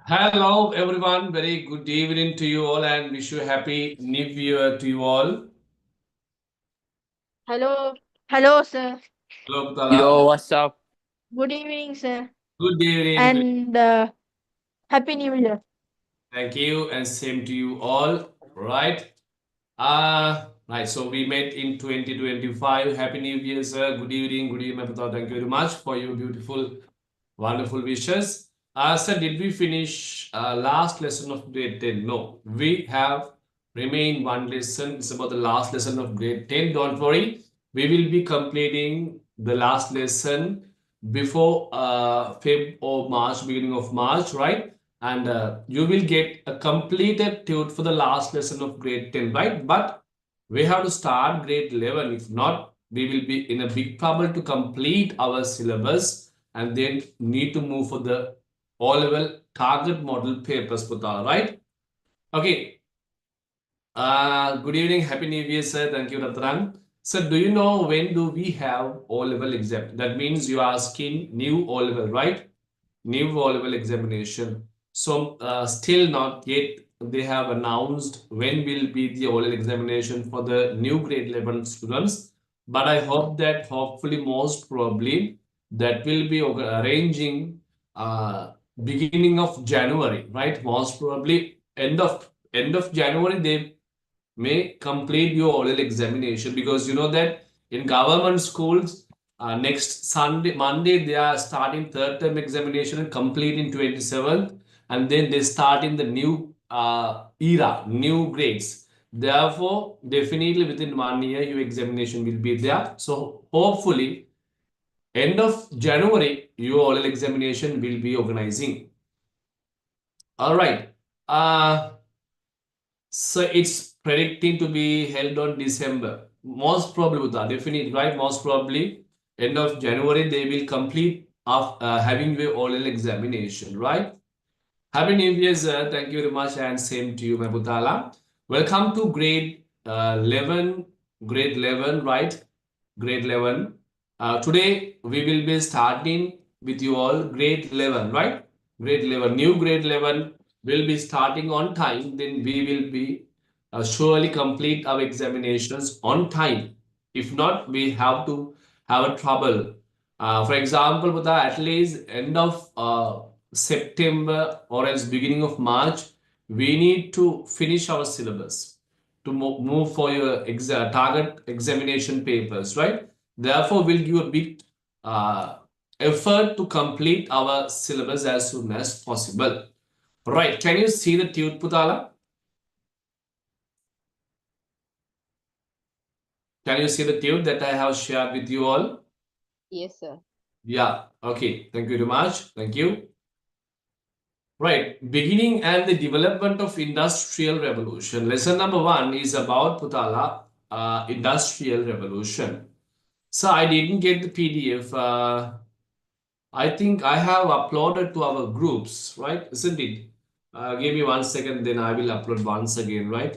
Hello, everyone. Very good evening to you all, and wish you happy New Year to you all. Hello, hello, sir. Hello, Putala. Yo, what's up? Good evening, sir, Good evening. and Happy New Year. Thank you, and same to you all. Right. Right. So we met in 2025. Happy New Year, sir. Good evening, Putala. Thank you very much for your beautiful, wonderful wishes. Sir, did we finish last lesson of grade 10? No, we have remained one lesson. It's about the last lesson of grade 10. Don't worry. We will be completing the last lesson before Feb or March, beginning of March, right? And you will get a completed tute for the last lesson of grade 10, right? But we have to start grade 11. If not, we will be in a big trouble to complete our syllabus and then need to move for the O-level target model papers, Putala, right? Okay. Good evening. Happy New Year, sir. Thank you, Ratran. So, do you know when do we have O-level exam? That means you are asking new O-level, right? New O-level examination. So, still not yet they have announced when will be the O-level examination for the new grade 11 students. But I hope that hopefully most probably that will be arranging beginning of January, right? Most probably end of January they may complete your oral examination because you know that in government schools next Monday they are starting third term examination and complete in 27th, and then they start in the new era, new grades. Therefore, definitely within 1 year your examination will be there. So hopefully end of January your oral examination will be organizing. All right. Uh, So it's predicting to be held on December. Most probably, Buddha, definitely, right? Most probably, end of January, they will complete of having the oral examination, right? Happy New Year, sir. Thank you very much, and same to you, my Butala. Welcome to grade 11, right? Grade 11. Today, we will be starting with you all grade 11, right? Grade 11, new grade 11 will be starting on time. Then we will be surely complete our examinations on time. If not, we have to have a trouble. For example, with the at least end of September or else beginning of March, we need to finish our syllabus to move for your target examination papers, right? Therefore, we'll give a bit uh, effort to complete our syllabus as soon as possible. Right? Can you see the tune, Putala? Can you see the tune that I have shared with you all? Yes, sir. Yeah. Okay. Thank you very much. Thank you. Right. Beginning and the development of industrial revolution. Lesson number 1 is about Putala, industrial revolution. So I didn't get the PDF. I think I have uploaded to our groups, right? Isn't it? Give me 1 second, then I will upload once again, right?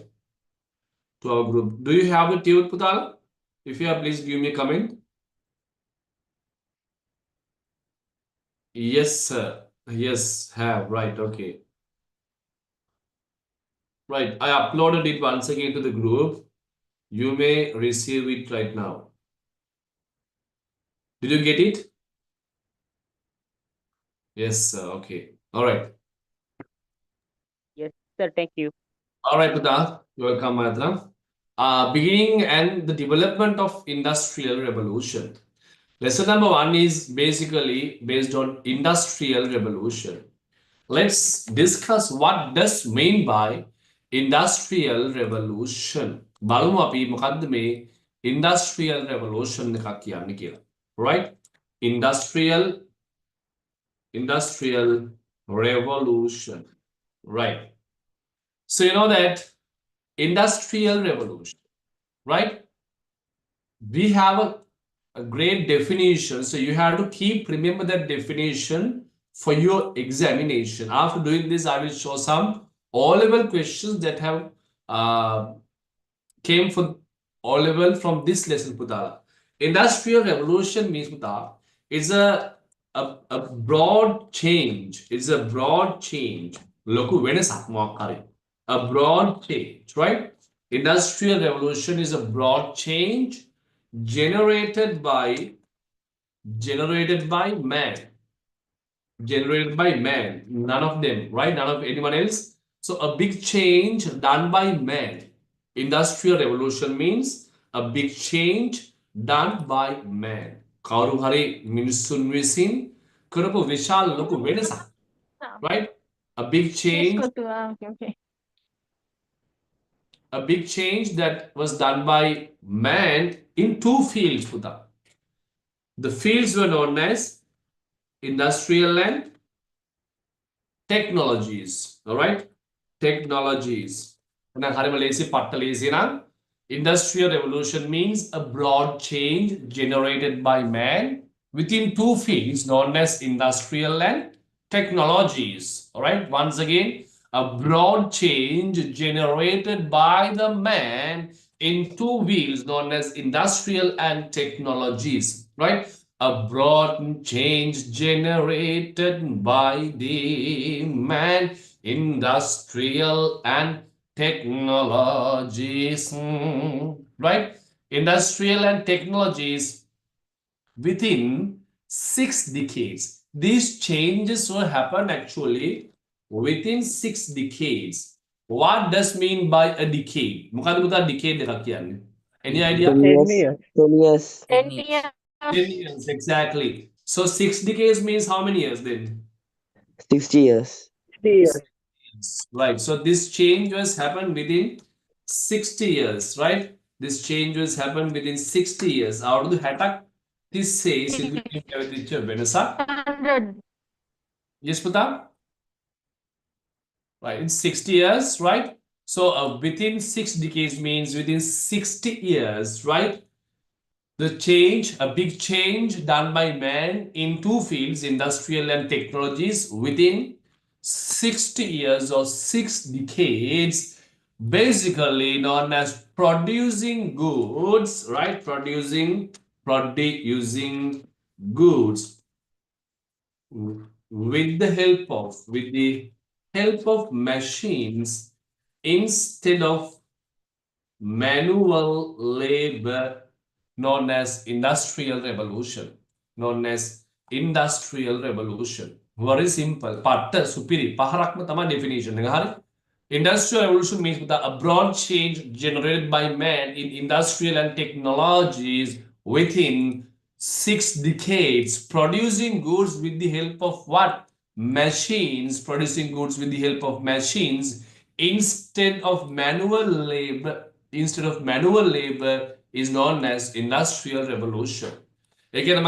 To our group. Do you have the tune, Putala? If you have, please give me a comment. Yes, sir. Yes, have. Right. Okay. Right. I uploaded it once again to the group. You may receive it right now. Did you get it? Yes, sir. Okay. All right. Yes, sir. Thank you. All right, Pata. Welcome, Madam. Beginning and the development of industrial revolution. Lesson number 1 is basically based on industrial revolution. Let's discuss what does mean by industrial revolution. බලමු අපි මොකද්ද මේ industrial revolution එකක් කියන්නේ කියලා. Right? Industrial revolution. Right. So you know that industrial revolution, right? We have a great definition. So you have to keep remember that definition for your examination. After doing this, I will show some O-level questions that have came for O-level from this lesson, Putala. Industrial revolution means, Putala, is a a broad change. It's a broad change. Loku වෙනසක් මොකක් හරි. A broad change, right? Industrial revolution is a broad change generated by man. Generated by man. None of them, right? None of anyone else. So a big change done by man. Industrial revolution means a big change done by man. කවුරු හරි මිනිස්සුන් විසින් කරපු විශාල ලොකු වෙනසක්. Right? A big Let's change. go to okay. A big change that was done by man in two fields, Puta. The fields were known as industrial and technologies. All right? Technologies. Industrial revolution means a broad change generated by man within two fields known as industrial and technologies. All right? Once again, a broad change generated by the man in two fields known as industrial and technologies. Right? A broad change generated by the man, industrial and technologies, right? Industrial and technologies within 6 decades. These changes will happen actually within 6 decades. What does mean by a decade? මොකද පුතා decade එකක් කියන්නේ? Any idea? 10 years. 10 years. 10 years. 10 years, exactly. So 6 decades means how many years then? 60 years. 60 years. Right. So this change was happened within 60 years, right? This change was happened within 60 years. අවුරුදු 60ක් තිස්සේ සිදුවීම් පැවතිච්ච වෙනසක්. 100. Yes, Puta? Right. In 60 years, right? So within 6 decades means within 60 years, right? The change, a big change done by man in two fields, industrial and technologies, within 60 years or 6 decades, basically known as producing goods, right? Producing goods with the help of machines instead of manual labor, known as industrial revolution. Very simple. Patta supiri paharakma tama definition. Industrial revolution means that a broad change generated by man in industrial and technologies within 6 decades, producing goods with the help of what? Machines. Producing goods with the help of machines instead of manual labor. Is known as industrial revolution. Again,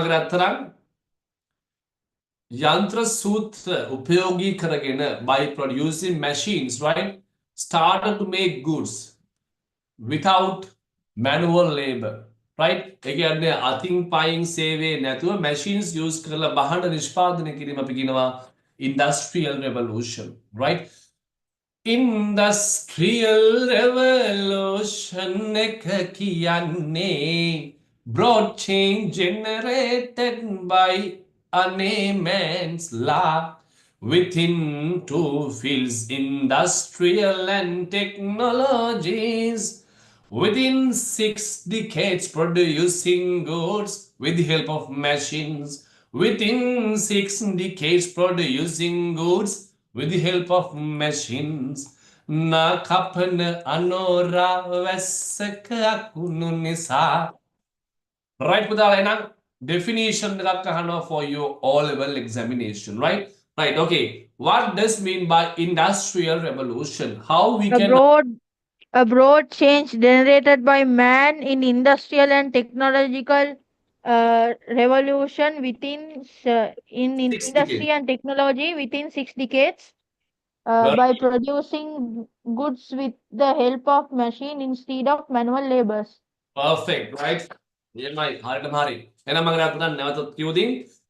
Yantra Sutra Upayogi Karagena by producing machines, right? Started to make goods without manual labor, right? Again, I think buying save machines use Kala Bahanda Nishpadana Kirima Piginawa industrial revolution, right? Industrial revolution ekakiyane broad change generated by a man's law within two fields, industrial and technologies, within 6 decades producing goods with the help of machines, within 6 decades producing goods with the help of machines. Na kapana anora vesaka kununisa. Right, Pudalena? Definition for your O-level examination, right? Right, okay. What does mean by industrial revolution? How we can... A broad change generated by man in industrial and technological revolution within industry and technology within 6 decades by producing goods with the help of machine instead of manual labors. Perfect, right?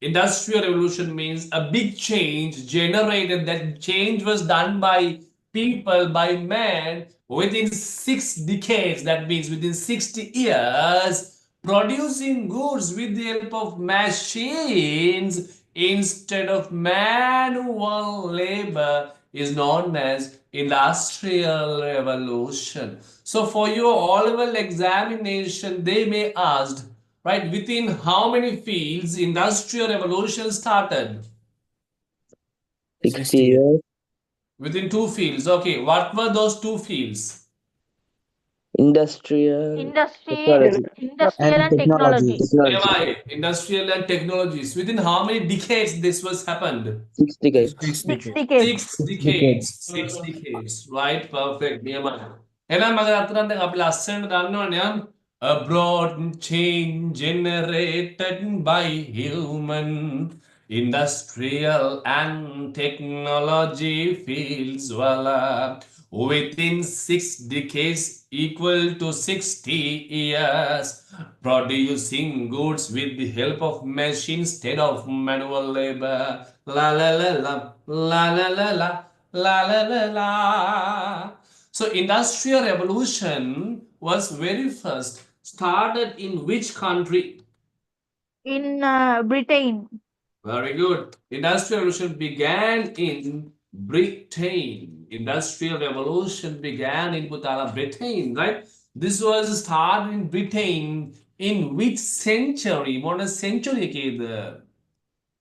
Industrial revolution means a big change generated. That change was done by people, by man, within 6 decades. That means within 60 years, producing goods with the help of machines instead of manual labor is known as industrial revolution. So for your all-level examination, they may ask, right, within how many fields industrial revolution started? 60 years. Within two fields. Okay, what were those two fields? Industrial Industry, technology. industrial and technology. Technology. AI, industrial and technologies. Within how many decades this was happened? 6 decades. 6 decades. 6 decades. 6 decades. Right? Perfect. නියමයි. එහෙනම් මගේ අතරන්ට අපි ලස්සනට දන්නවනේ යම් a broad change generated by human industrial and technology fields within 6 decades equal to 60 years producing goods with the help of machines instead of manual labor. La la la la la la la la la la la la. So industrial revolution was very first started in which country? In Britain. Very good. Industrial revolution began in Britain. Industrial revolution began in Butala, Britain, right? This was started in Britain in which century? What century the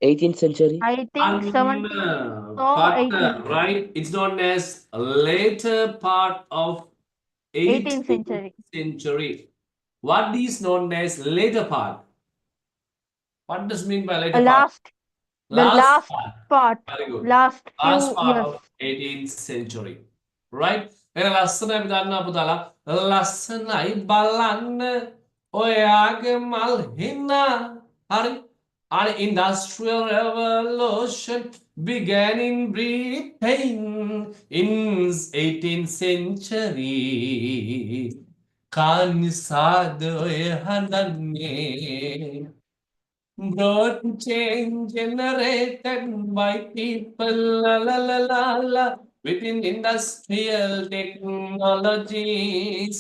18th century. I think 17th or 18th. right? It's known as a later part of 18th 18th century. century. What is known as later part? What does mean by later part? Last, the last part, Very good. last Last few part years. of 18th century. Right? එහෙනම් ලස්සනයි අපි දන්නවා පුතාලා. ලස්සනයි බලන්න ඔයාගේ මල් හිනා. හරි? An industrial revolution began in Britain in 18th century. කානිසාද ඔය හඳන්නේ broad change generated by people within industrial technologies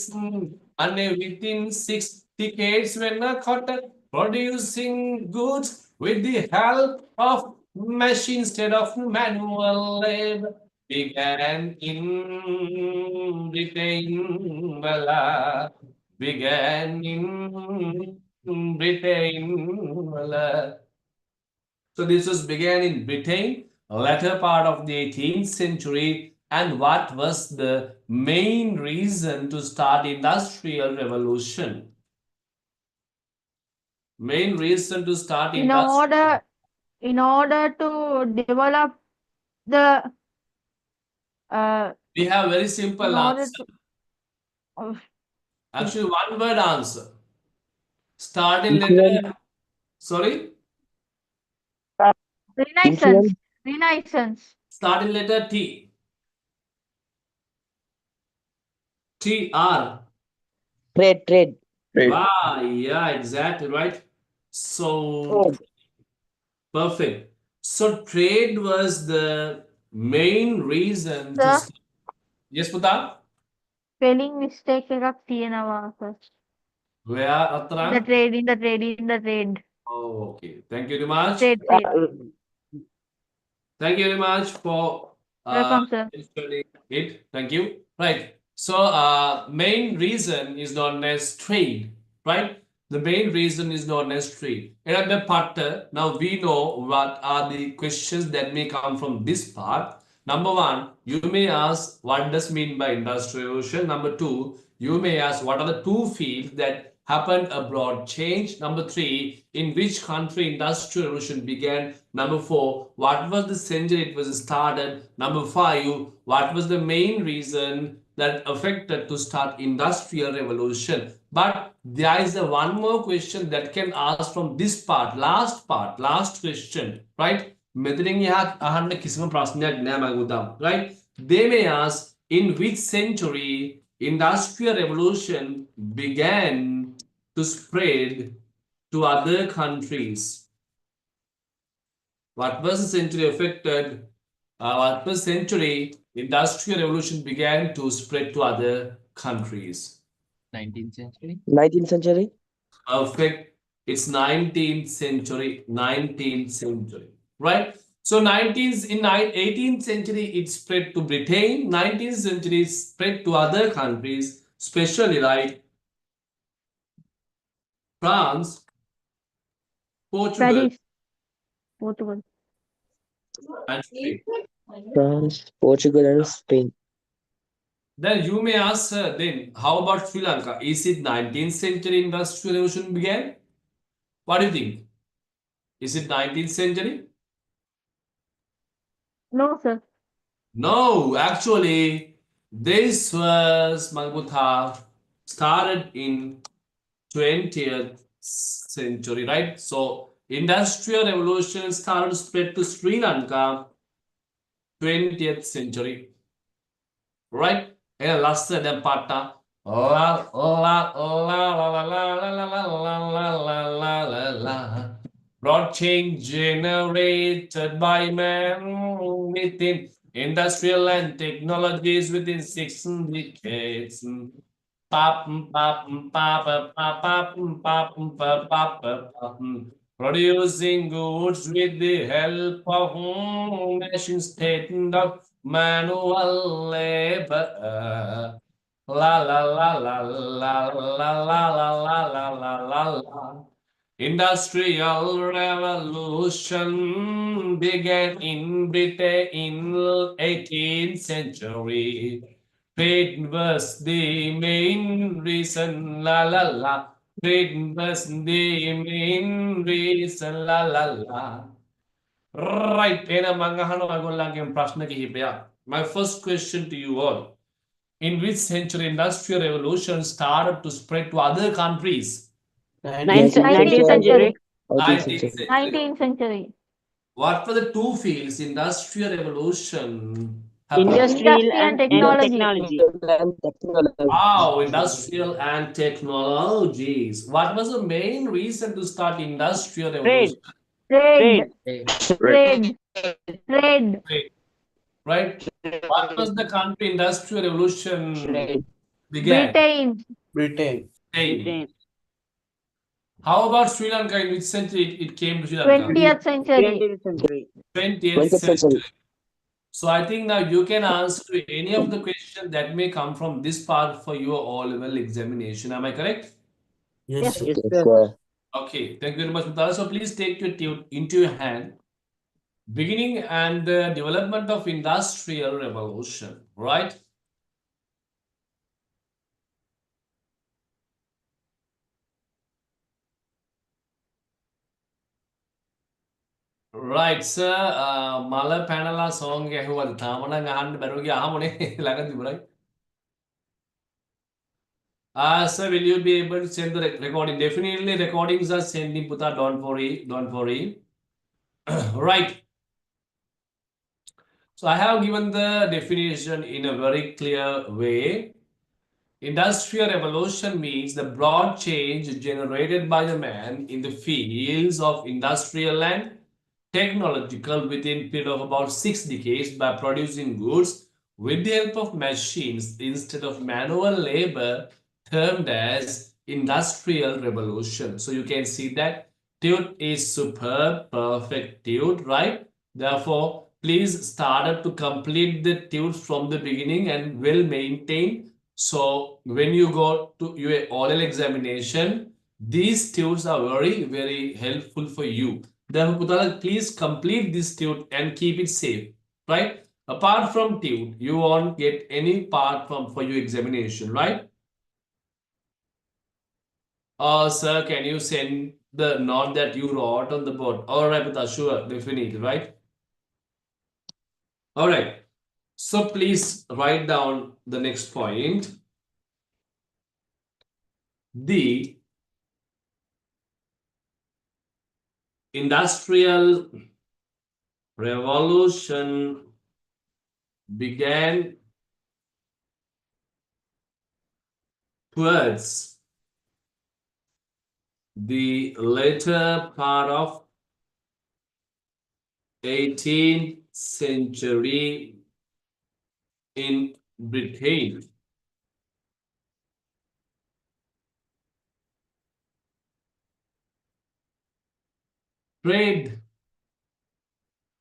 and within 6 decades when a cotton producing goods with the help of machines instead of manual labor began in Britain began in Britain. So this was began in Britain, latter part of the 18th century. And what was the main reason to start industrial revolution? Main reason to start In order to develop the we have very simple in order answer. to, Actually, one word answer. Start in letter. Sorry. Renaissance. Start in letter T. TR. Trade. Ah, yeah, exactly right. So perfect. So trade was the main reason to Sir? start. Yes, Puta? Spelling mistake එකක් තියෙනවා sir. Where Atra? In the trade. Oh, okay. Thank you very much. Trade. Thank you very much for Welcome, sir. explaining it. Thank you. Right. So main reason is known as trade, right? The main reason is known as trade. And the part, now we know what are the questions that may come from this part. Number one, you may ask what does mean by industrial revolution. Number two, you may ask what are the two fields that happened abroad change. Number three, in which country industrial revolution began. Number four, what was the century it was started. Number five, what was the main reason that affected to start industrial revolution. But there is a one more question that can ask from this part, last question, right? Right? They may ask, in which century industrial revolution began to spread to other countries? What was the century affected? What was the century industrial revolution began to spread to other countries? 19th century. 19th century. Perfect. It's 19th century. 19th century. right? So 18th century it spread to Britain, 19th century spread to other countries, especially like France, Portugal, Paris, Portugal. and Spain. France, Portugal, and Spain. Then you may ask, then how about Sri Lanka? Is it 19th century industrial revolution began? What do you think? Is it 19th century? No, sir. No, actually, this was Malbutha started in 20th century, right? So industrial revolution started to spread to Sri Lanka 20th century, right? And last the pata la la la la la la la la la la la la la. Broad change generated by man within industrial and technologies within 6 decades. Producing goods with the help of machines taken of manual labor. La la la la la la la la la la la la la. Industrial revolution began in Britain in 18th century. Trade was the main reason, la la la. Trade was the main reason, la la la. Right, my first question to you all. In which century industrial revolution started to spread to other countries? 19th 19th century. century. 19th 19th century. century. 19th century. What were the two fields industrial revolution happened? Industrial Industry and and technology. technology. And technology. Wow, industrial and technologies. What was the main reason to start industrial revolution? Trade. Trade. Trade. Trade. Trade. Right. Right? What was the country industrial revolution Trade. began? Britain. Britain. Spain. Britain. How about Sri Lanka? In which century it came to Sri Lanka? 20th century. 20th century. 20th 20th century. century. So I think now you can answer to any of the questions that may come from this part for your O-level examination. Am I correct? Yes, sir. Yes, Yes, sir. sir. Okay, thank you very much, Mutala. So please take your tune into your hand. Beginning and the development of industrial revolution, right? Right, sir. Mala Panala song ගැහුවද තාමන ගහන්න බැරුව ගියා අහමුනේ ළඟදී right? Sir, will you be able to send the recording? Definitely recordings are sending, Puta. Don't worry, don't worry. Right. So I have given the definition in a very clear way. Industrial revolution means the broad change generated by the man in the fields of industrial and technological within period of about 6 decades by producing goods with the help of machines instead of manual labor, termed as industrial revolution. So you can see that tune is superb, perfect tune, right? Therefore, please start to complete the tunes from the beginning and well maintain. So when you go to your oral examination, these tunes are very, very helpful for you. Therefore, Putala, please complete this tune and keep it safe, right? Apart from tune, you won't get any part from for your examination, right? Sir, can you send the note that you wrote on the board? All right, Putala, sure, definitely, right? All right. So please write down the next point. The industrial revolution began towards the later part of 18th century in Britain. Trade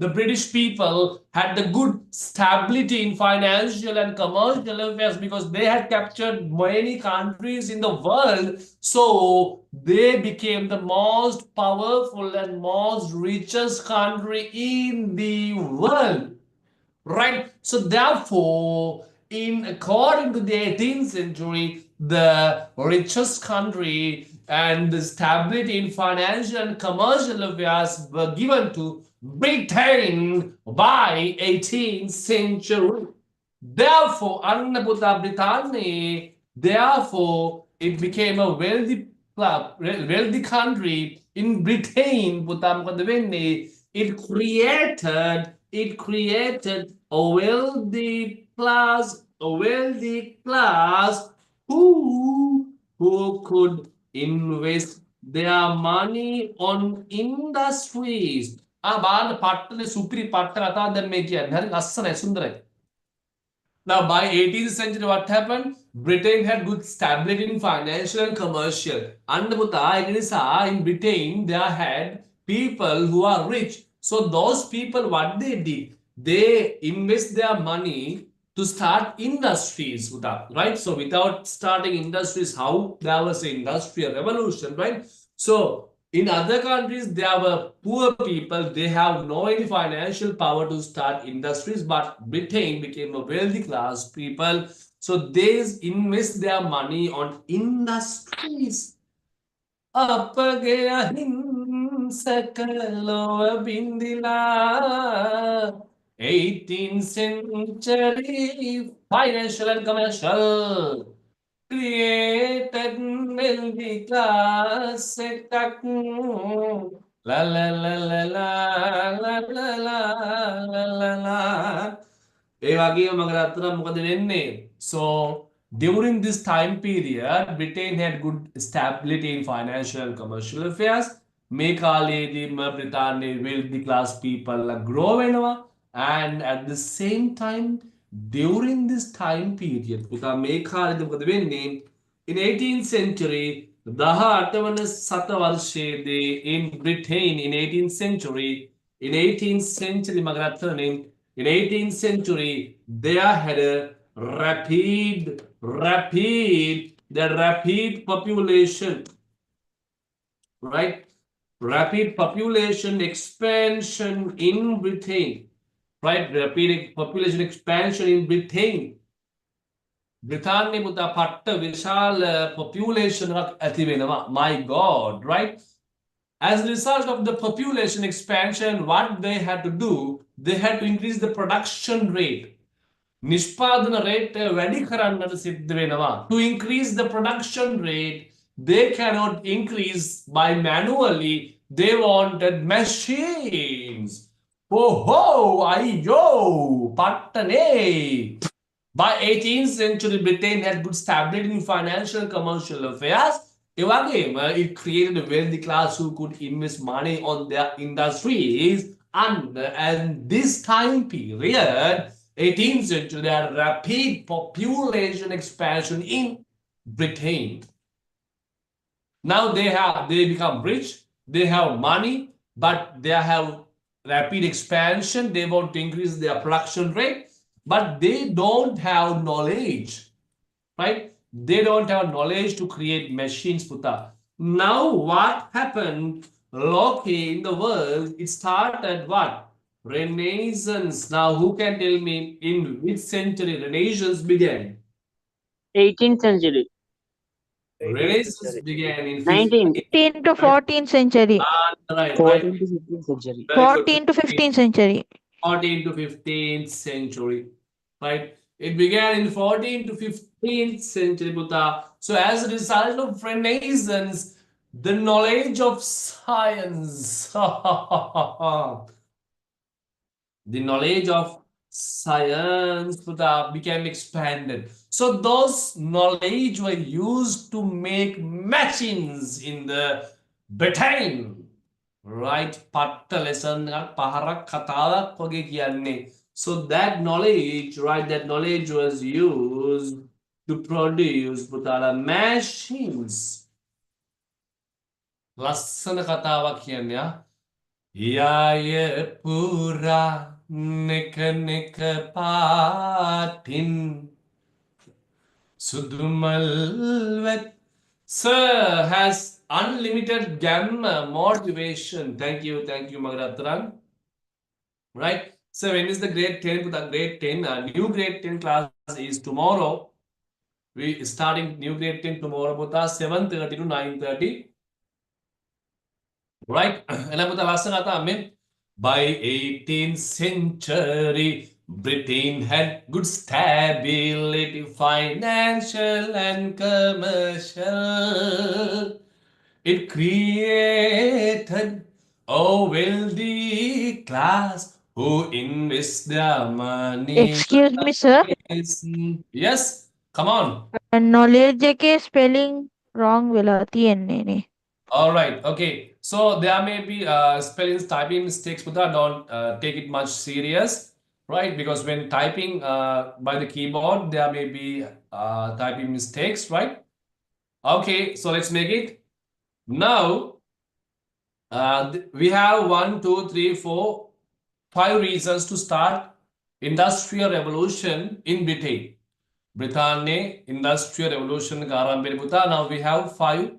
the British people had the good stability in financial and commercial affairs because they had captured many countries in the world. So they became the most powerful and most richest country in the world. Right? So therefore, in according to the 18th century, the richest country and the stability in financial and commercial affairs were given to Britain by 18th century. Therefore, Annaputa Britannia, therefore, it became a wealthy country in Britain. It created a wealthy class who could invest their money on industries. Bad pattale supri pattala ta then make it. Lassana sundare. Now, by 18th century, what happened? Britain had good stability in financial and commercial. And in Britain, they had people who are rich. So those people, what they did, they invest their money to start industries, right? So without starting industries, how there was an industrial revolution, right? So in other countries, there were poor people. They have no any financial power to start industries, but Britain became a wealthy class people. So they invest their money on industries. Apagaya hinsakalo bindila. 18th century financial and commercial created wealthy class. La la la la la la la la la la la. So during this time period, Britain had good stability in financial and commercial affairs. Mekale Britannia wealthy class people grow and at the same time during this time period, in 18th century, in Britain in 18th century, in 18th century, they had a rapid population, right? Rapid population expansion in Britain, right? Rapid population expansion in Britain. Britannia mutta patta vishal population my God, right? As a result of the population expansion, what they had to do, they had to increase the production rate. Nishpadana rate වැඩි කරන්නට සිද්ධ වෙනවා. To increase the production rate, they cannot increase by manually. They wanted machines. Oh ho, ayyo, pattane. By 18th century, Britain had good stability in financial and commercial affairs. It created a wealthy class who could invest money on their industries. And this time period, 18th century, there had rapid population expansion in Britain. Now they become rich, they have money, but they have rapid expansion. They want to increase their production rate, but they don't have knowledge, right? They don't have knowledge to create machines, Puta. Now what happened, Loki, in the world? It started what? Renaissance. Now who can tell me in which century Renaissance began? 18th century. Renaissance began in 19th. 15th to 14th century. Right. 14th to 15th century. Very good. 14th to 15th century. 14th to 15th century, right? It began in 14th to 15th century, Buddha. So as a result of Renaissance, the knowledge of science, the knowledge of science, Buddha, became expanded. So those knowledge were used to make machines in the Britain. Right, patta lesson paharak katawa koge kiyanne. So that knowledge, right, that knowledge was used to produce putala machines. Lassana katawa kiyanne. Yaya pura nika nika patin sudumalvet. Sir has unlimited gamma motivation. Thank you, Magaratran. Right? So when is the grade 10? The grade 10, new grade 10 class is tomorrow. We starting new grade 10 tomorrow, Buddha 7:30 to 9:30. Right? And I put the last I mean, by 18th century, Britain had good stability, financial and commercial. It created a wealthy class who invest their money. Excuse me, sir. Yes, come on. Knowledge के spelling wrong वेला තියෙන්නේ. All right. Okay. So there may be spelling, typing mistakes, but don't take it much serious, right? Because when typing by the keyboard, there may be typing mistakes, right? Okay. So let's make it. Now, we have 5 reasons to start industrial revolution in Britain. Britannia Industrial Revolution Garambebuta. Now we have 5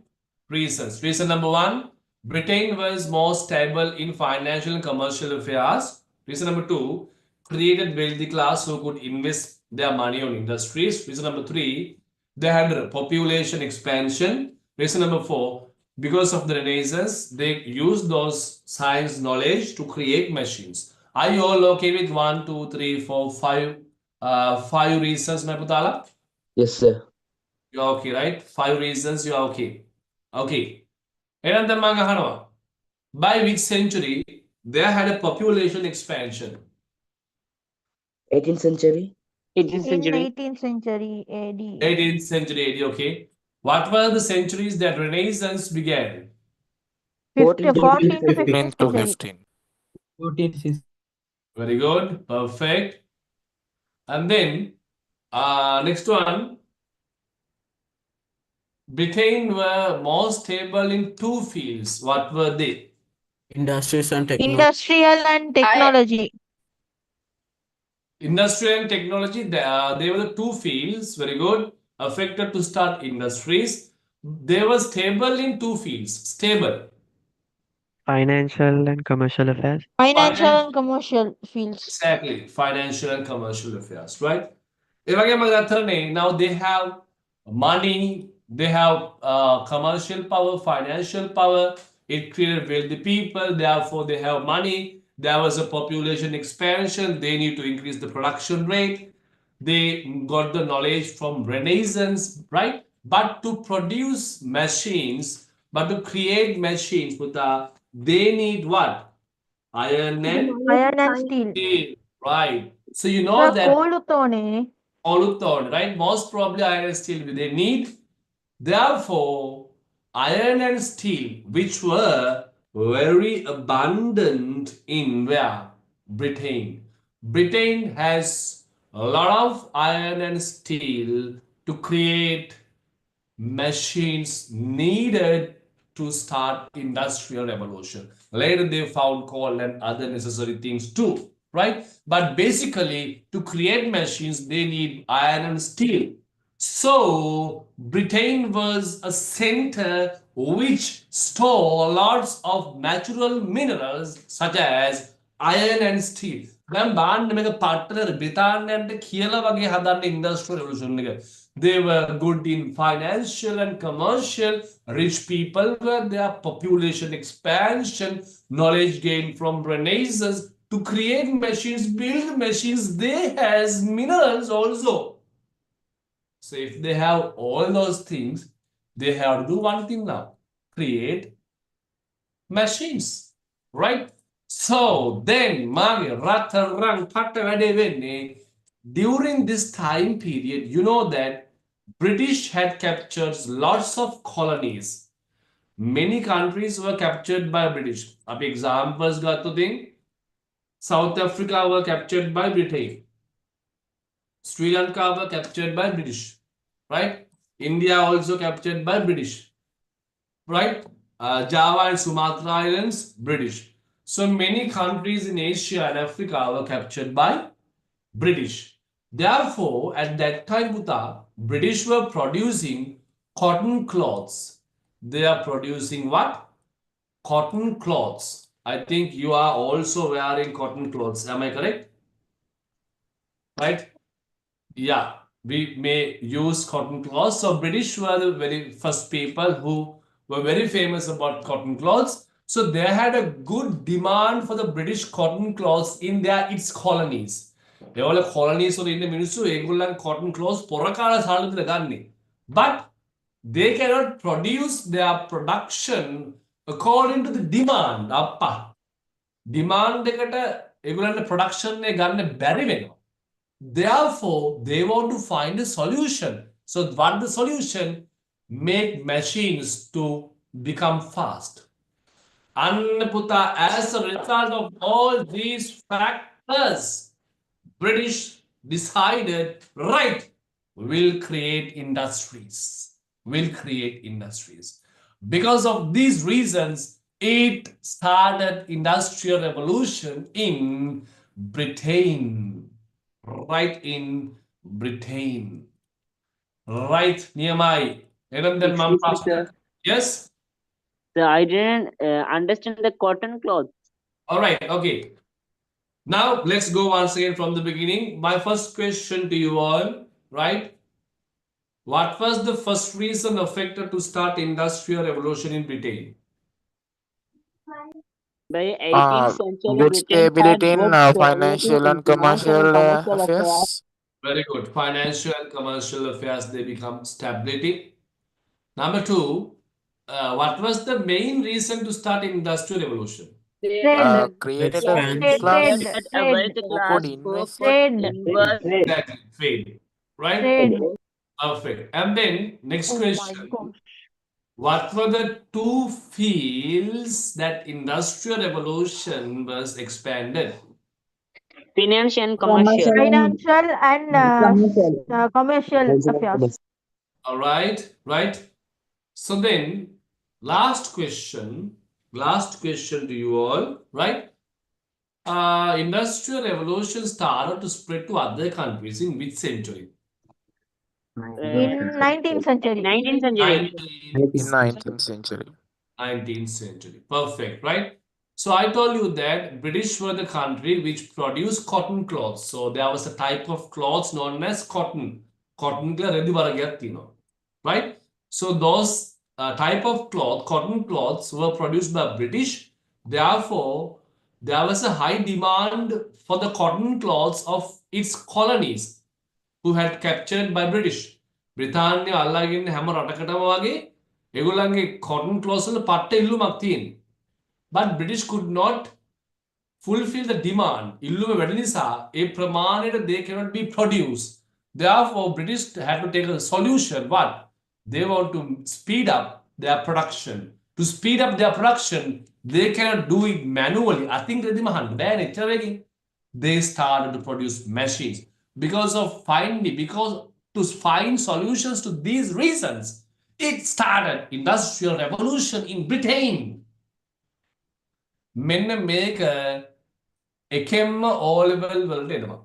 reasons. Reason number 1, Britain was more stable in financial and commercial affairs. Reason number 2, created wealthy class who could invest their money on industries. Reason number 3, they had population expansion. Reason number 4, because of the Renaissance, they used those science knowledge to create machines. Are you all okay with 1, 2, 3, 4, 5 5 reasons, Maputala? Yes, sir. You're okay, right? 5 reasons, you're okay. Okay. And then Mangahanawa. By which century they had a population expansion? 18th century. 18th In century. 18th century AD. 18th century AD, okay. What were the centuries that Renaissance began? 14th to 14 to 15th. 15th 15 to century. 15. 14th. Very good, perfect. And then next one, Britain were more stable in 2 fields. What were they? Industries and technology. Industrial and technology. Industrial and technology, they were the 2 fields, very good, affected to start industries. They were stable in 2 fields, stable. Financial and commercial affairs. Financial and commercial fields. Exactly, financial and commercial affairs, right? Now they have money, they have commercial power, financial power. It created wealthy people, therefore they have money. There was a population expansion. They need to increase the production rate. They got the knowledge from Renaissance, right? But to produce machines, but to create machines, they need what? Iron and Iron and steel. steel, right? So you So know that कोलुतोने Oluthon, right? Most probably iron and steel they need. Therefore, iron and steel, which were very abundant in where? Britain. Britain has a lot of iron and steel to create machines needed to start industrial revolution. Later they found coal and other necessary things too, right? But basically to create machines they need iron and steel. So Britain was a center which store lots of natural minerals such as iron and steel. දැන් බාන්න මේක පට්ටර බ්‍රිතාන්‍යයන්ට කියලා වගේ හදන්න industrial රෙවොලුෂන් එක. They were good in financial and commercial. Rich people were there. Population expansion, knowledge gained from Renaissance to create machines, build machines. They has minerals also. So if they have all those things, they have to do one thing now: create machines, right? So then, during this time period, you know that British had captured lots of colonies. Many countries were captured by British. Ab examples got to think. South Africa were captured by Britain. Sri Lanka were captured by British, right? India also captured by British, right? Java and Sumatra Islands, British. So many countries in Asia and Africa were captured by British. Therefore, at that time, Buddha, British were producing cotton cloths. They are producing what? Cotton cloths. I think you are also wearing cotton clothes. Am I correct? Right? Yeah, we may use cotton cloths. So British were the very first people who were very famous about cotton cloths. So they had a good demand for the British cotton cloths in its colonies. ඒවල colonies වල ඉන්න මිනිස්සු ඒගොල්ලන් cotton cloths පොරකාල සාලුදිර ගන්නේ. But they cannot produce their production according to the demand. අප්පා. Demand එකට ඒගොල්ලන්ට production එක ගන්න බැරි වෙනවා. Therefore, they want to find a solution. So, what the solution? Make machines to become fast. Annaputa, as a result of all these factors, British decided, right, we'll create industries. We'll create industries. Because of these reasons, it started industrial revolution in Britain. Right in Britain. Right, Nehemiah. Excuse me, sir. Yes? Sir, I didn't understand the cotton cloth. All right, okay. Now, let's go once again from the beginning. My first question to you all, right? What was the first reason affected to start industrial revolution in Britain? By 18th century, Good Britain had stability in good stability financial in and financial and commercial commercial affairs. affairs. Very good. Financial and commercial affairs, they become stability. Number two, what was the main reason to start industrial revolution? Trade. Created a Expand. middle class Trade. That a Trade. wealthy who class could who invest. could Trade. invest. Exactly, trade. Right? Trade. Perfect. And then, next Oh my question. gosh. What were the two fields that industrial revolution was expanded? Financial and commercial. Financial and commercial affairs. All right, right. So then, last question to you all, right? Industrial revolution started to spread to other countries in which century? In 19th century. 19th century. 19th century. 19th century. Perfect, right? So I told you that British were the country which produced cotton cloths. So there was a type of cloths known as cotton. Cotton right? So those type of cotton cloths were produced by British. Therefore, there was a high demand for the cotton cloths of its colonies who had captured by British. බ්‍රිතාන්‍ය අල්ලාගෙන හැම රටකටම වගේ ඒගොල්ලන්ගේ cotton cloths වල පට්ට ඉල්ලුමක් තියෙන. But British could not fulfill the demand. ඉල්ලුම වැඩි නිසා ඒ ප්‍රමාණයට they cannot be produced. Therefore, British had to take a solution. What? They want to speed up their production. To speed up their production, they cannot do it manually. I think they started to produce machines. Because to find solutions to these reasons, it started industrial revolution in Britain. මෙන්න මේක එකෙන්ම O level වලට එනවා.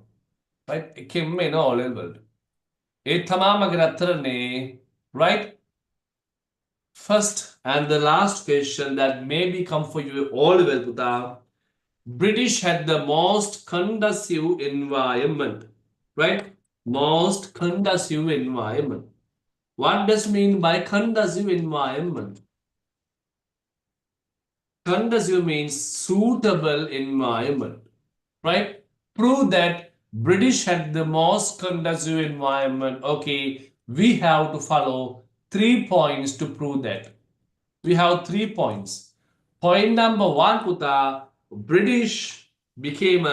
Right? එකෙන්ම එනවා O level වලට. ඒ තමයි මගේ රත්තරනේ. Right? First and the last question that may become for you O level පුතා. British had the most conducive environment. Right? Most conducive environment. What does mean by conducive environment? Conducive means suitable environment, right? Prove that British had the most conducive environment. Okay, we have to follow 3 points to prove that. We have 3 points. Point number 1, Puta, British became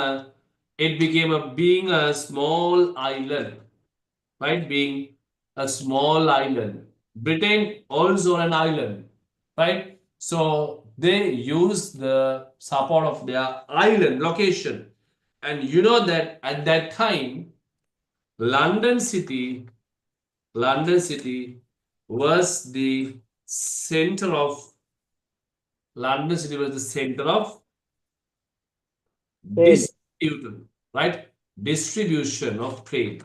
being a small island, right? Being a small island. Britain also an island, right? So they use the support of their island location. And you know that at that time, London city was the center of Trade. right? Distribution of trade.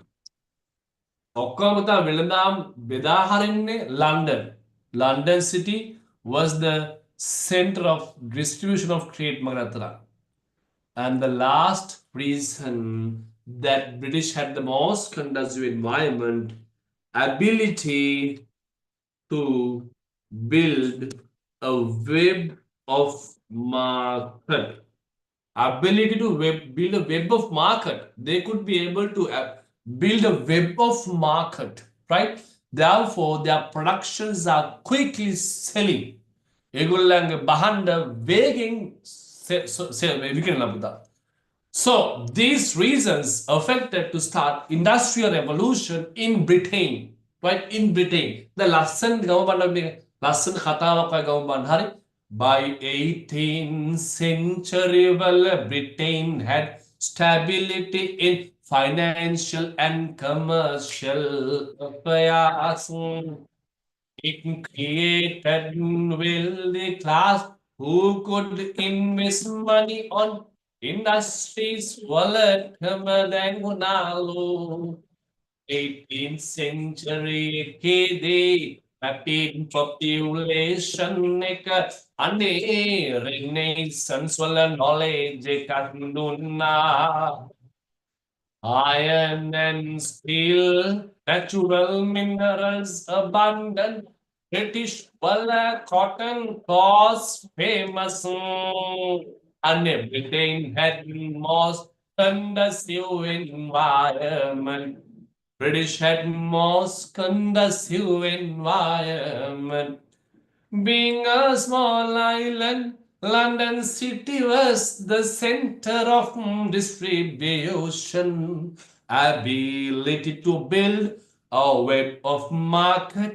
ඔක්කොම විලඳාම් බෙදා හරින්නේ London. London city was the center of distribution of trade මගතලා. And the last reason that British had the most conducive environment, ability to build a web of market. Ability to build a web of market. They could be able to build a web of market, right? Therefore, their productions are quickly selling. ඒගොල්ලන්ගේ බහන්ඩ වේගෙන් විකිරෙන පුතා. So these reasons affected to start industrial revolution in Britain, right? In Britain, the lesson lesson කතාවක් ගවබන් හරි. By 18th century, well, Britain had stability in financial and commercial affairs. It created wealthy class who could invest money on industries වලටම දැන්ුණාලු 18th century එකේදී rapid population එක අනේ renaissance වල knowledge එකක් දුන්නා iron and steel, natural minerals abundant. British wala cotton was famous. And Britain had most conducive environment. British had most conducive environment. Being a small island, London city was the center of distribution. Ability to build a web of market,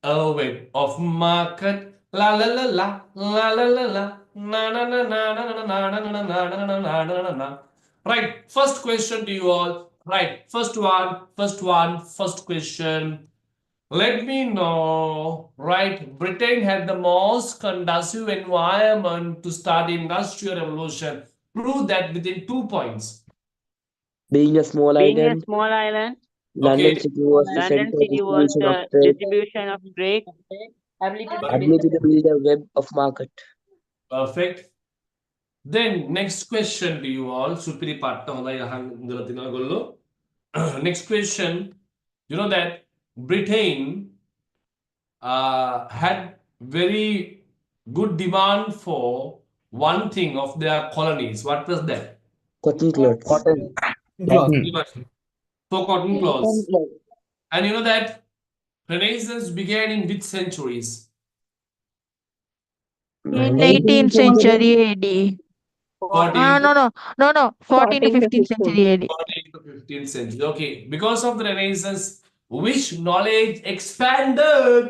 a web of market. La la la la la la la la na na na na na na na na na na na na na na. Right, first question to you all. Right, first question. Let me know, right? Britain had the most conducive environment to start the industrial revolution. Prove that within 2 points. Being a small Being a island, small island, London Okay. city was the London center of city was distribution of the trade, distribution of trade. ability to build a web of market. Perfect. Then next question to you all. Supiri patta gollo. Next question. You know that Britain had very good demand for one thing of their colonies. What was that? Cotton clothes. Cotton. For cotton clothes. And you know that Renaissance began in which centuries? In 18th century AD. 14th, No. 14 to 15th century AD. 14th to 15th century. Okay. Because of the Renaissance, which knowledge expanded?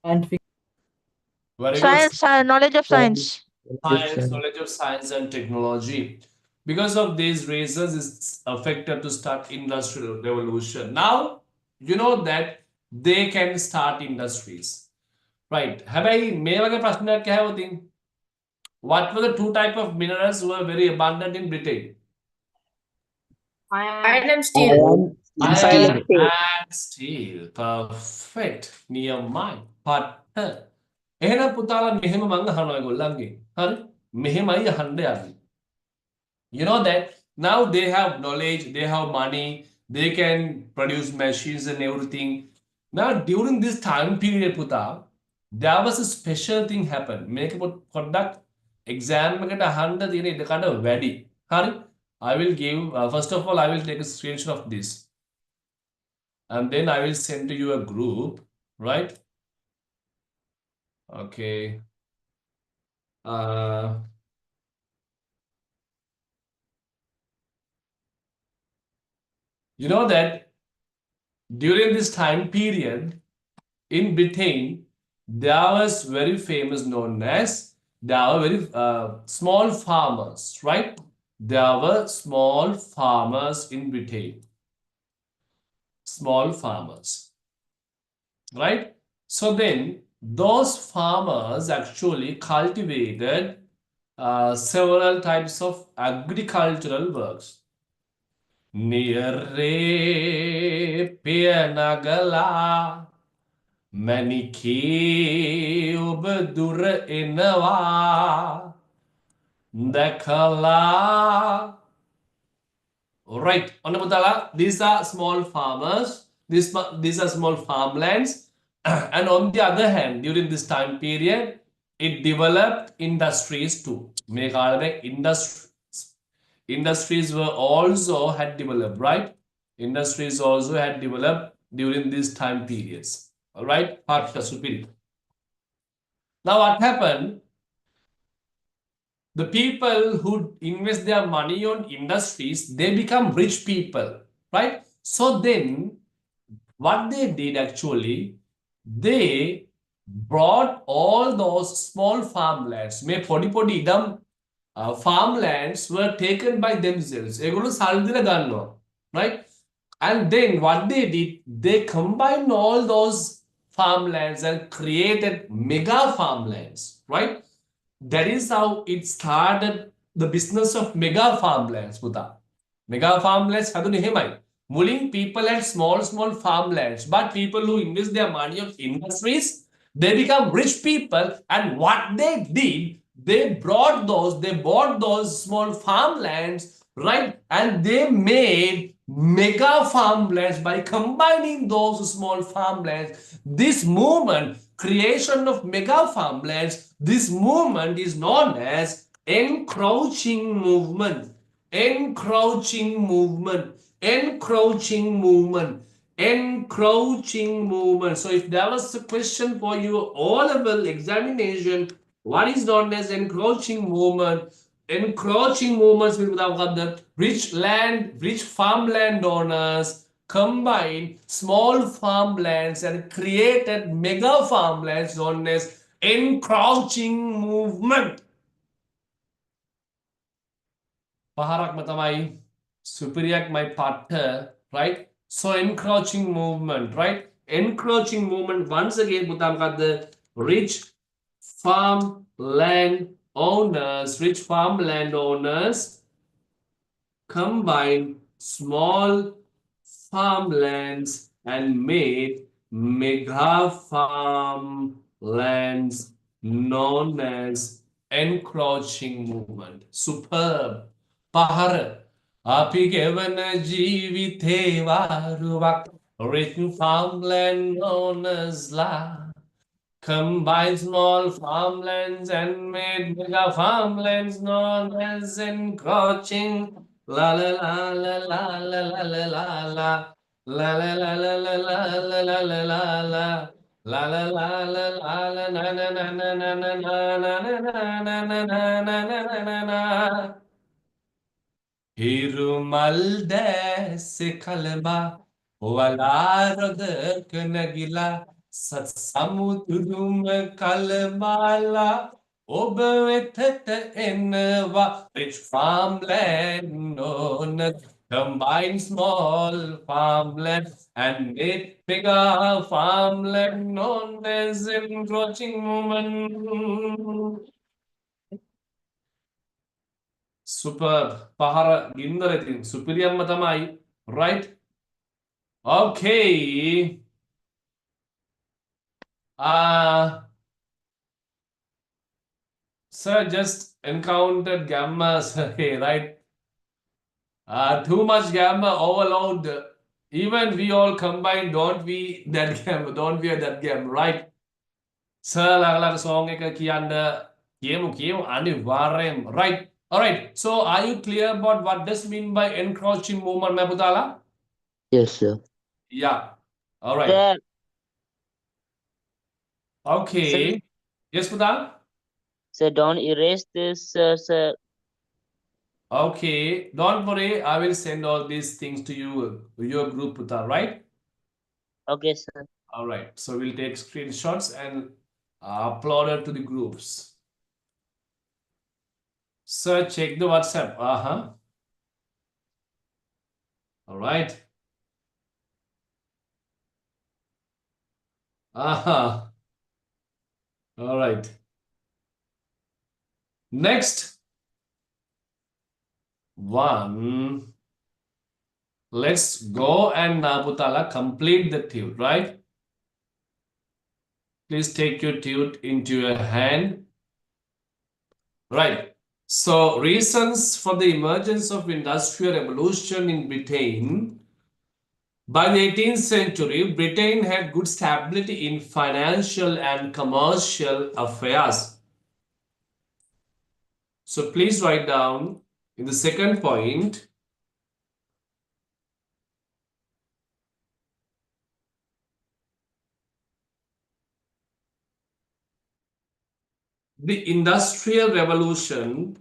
Scientific Very good. Science, knowledge of science. Science, knowledge of science and technology. Because of these reasons, it's affected to start industrial revolution. Now, you know that they can start industries. Right. හැබැයි මේ වගේ ප්‍රශ්නයක් ඇහුවොත් what were the two type of minerals who were very abundant in Britain? Iron and steel. Iron and steel. Perfect. Near mine. But එහෙනම් පුතාලා මෙහෙම මං අහනවා ඒගොල්ලන්ගේ. හරි? මෙහෙමයි අහන්න යන්නේ. You know that now they have knowledge, they have money, they can produce machines and everything. Now during this time period, Puta, there was a special thing happen. Make a conduct exam එකට අහන්න තියෙන ඉඩකඩ වැඩි. හරි? I will give first of all I will take a screenshot of this. And then I will send to you a group, right? Okay. You know that during this time period in Britain, there was very famous known as there were very small farmers, right? There were small farmers in Britain. Small farmers, right? So then those farmers actually cultivated several types of agricultural works. Nire pianagala manikee ඔබ දුර එනවා dakala. Right, Anamutala, these are small farmers, these are small farmlands, and on the other hand, during this time period, it developed industries too. Industries were also had developed, right? Industries also had developed during these time periods. All right, now what happened? The people who invest their money on industries, they become rich people, right? So then what they did actually, they brought all those small farmlands, farmlands were taken by themselves. Right? And then what they did, they combined all those farmlands and created mega farmlands, right? That is how it started the business of mega farmlands, Buddha. Mega farmlands haduni hemai. Mulling people had small farmlands, but people who invest their money on industries, they become rich people. And what they did, they bought those small farmlands, right? And they made mega farmlands by combining those small farmlands. This movement, creation of mega farmlands, this movement is known as encroaching movement. Encroaching movement. Encroaching movement. Encroaching movement. So if there was a question for you O-level examination, what is known as encroaching movement? Encroaching movements with the rich farmland owners combined small farmlands and created mega farmlands known as encroaching movement. Paharak matamai, superior my partner, right? So encroaching movement, right? Encroaching movement once again, butam got the rich farmland owners combined small farmlands and made mega farmlands known as encroaching movement. Superb. Pahar. Api gevana jeevithe varuwak. Written farmland known as la. Combined small farmlands and made mega farmlands known as encroaching. La la la la la la la la la la. La la la la la la la la la la la. La la la la la la na na na na na na na na na na na na na na na na. Hirumalde kalba Walarada Kanagila Sat Samuturum Kalbala Obevetata Enva rich farmland known as combined small farmland and made bigger farmland known as encroaching movement. Superb. Pahara Gindaretin. Superior Matamai. Right? Okay. Sir just encountered gammas. Okay, right? Too much gamma overload. Even we all combined, don't we that gamma, don't we that gamma, right? Sir, lag song එක කියන්න කියමු අනිවාර්යෙන්. Right. All right. So are you clear about what does mean by encroaching movement, Maputala? Yes, sir. Yeah. All right. Sir, Okay. Yes, Putala? sir, don't erase this, sir. Okay. Don't worry. I will send all these things to you, your group, Putala, right? Okay, sir. All right. So we'll take screenshots and upload it to the groups. Sir, check the WhatsApp. All right. All right. Next one, let's go and Nabutala complete the tune, right? Please take your tune into your hand. Right. So, reasons for the emergence of industrial revolution in Britain. By the 18th century, Britain had good stability in financial and commercial affairs. So, please write down in the second point. The Industrial Revolution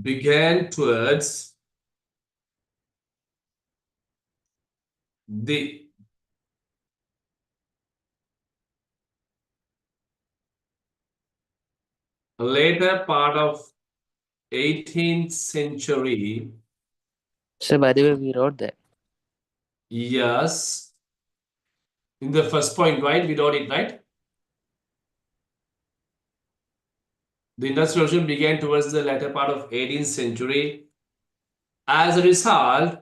began towards the later part of 18th century. So by the way, we wrote that. Yes. In the first point, right? We wrote it, right? The Industrial Revolution began towards the latter part of 18th century. As a result,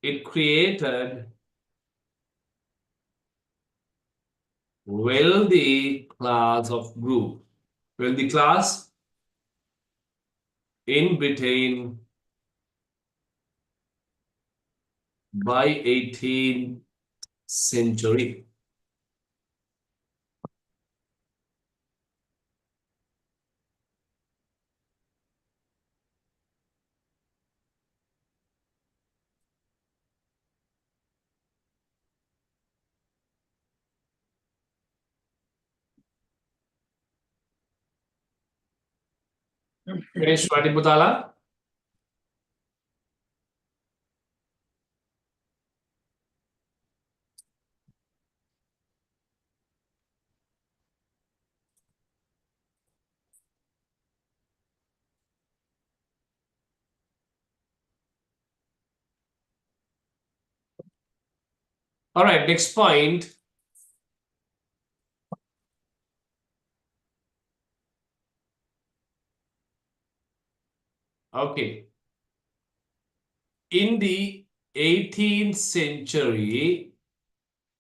it created wealthy class of group. Wealthy class in Britain by 18th century. Okay, Shwati Butala. All right, next point. Okay. In the 18th century,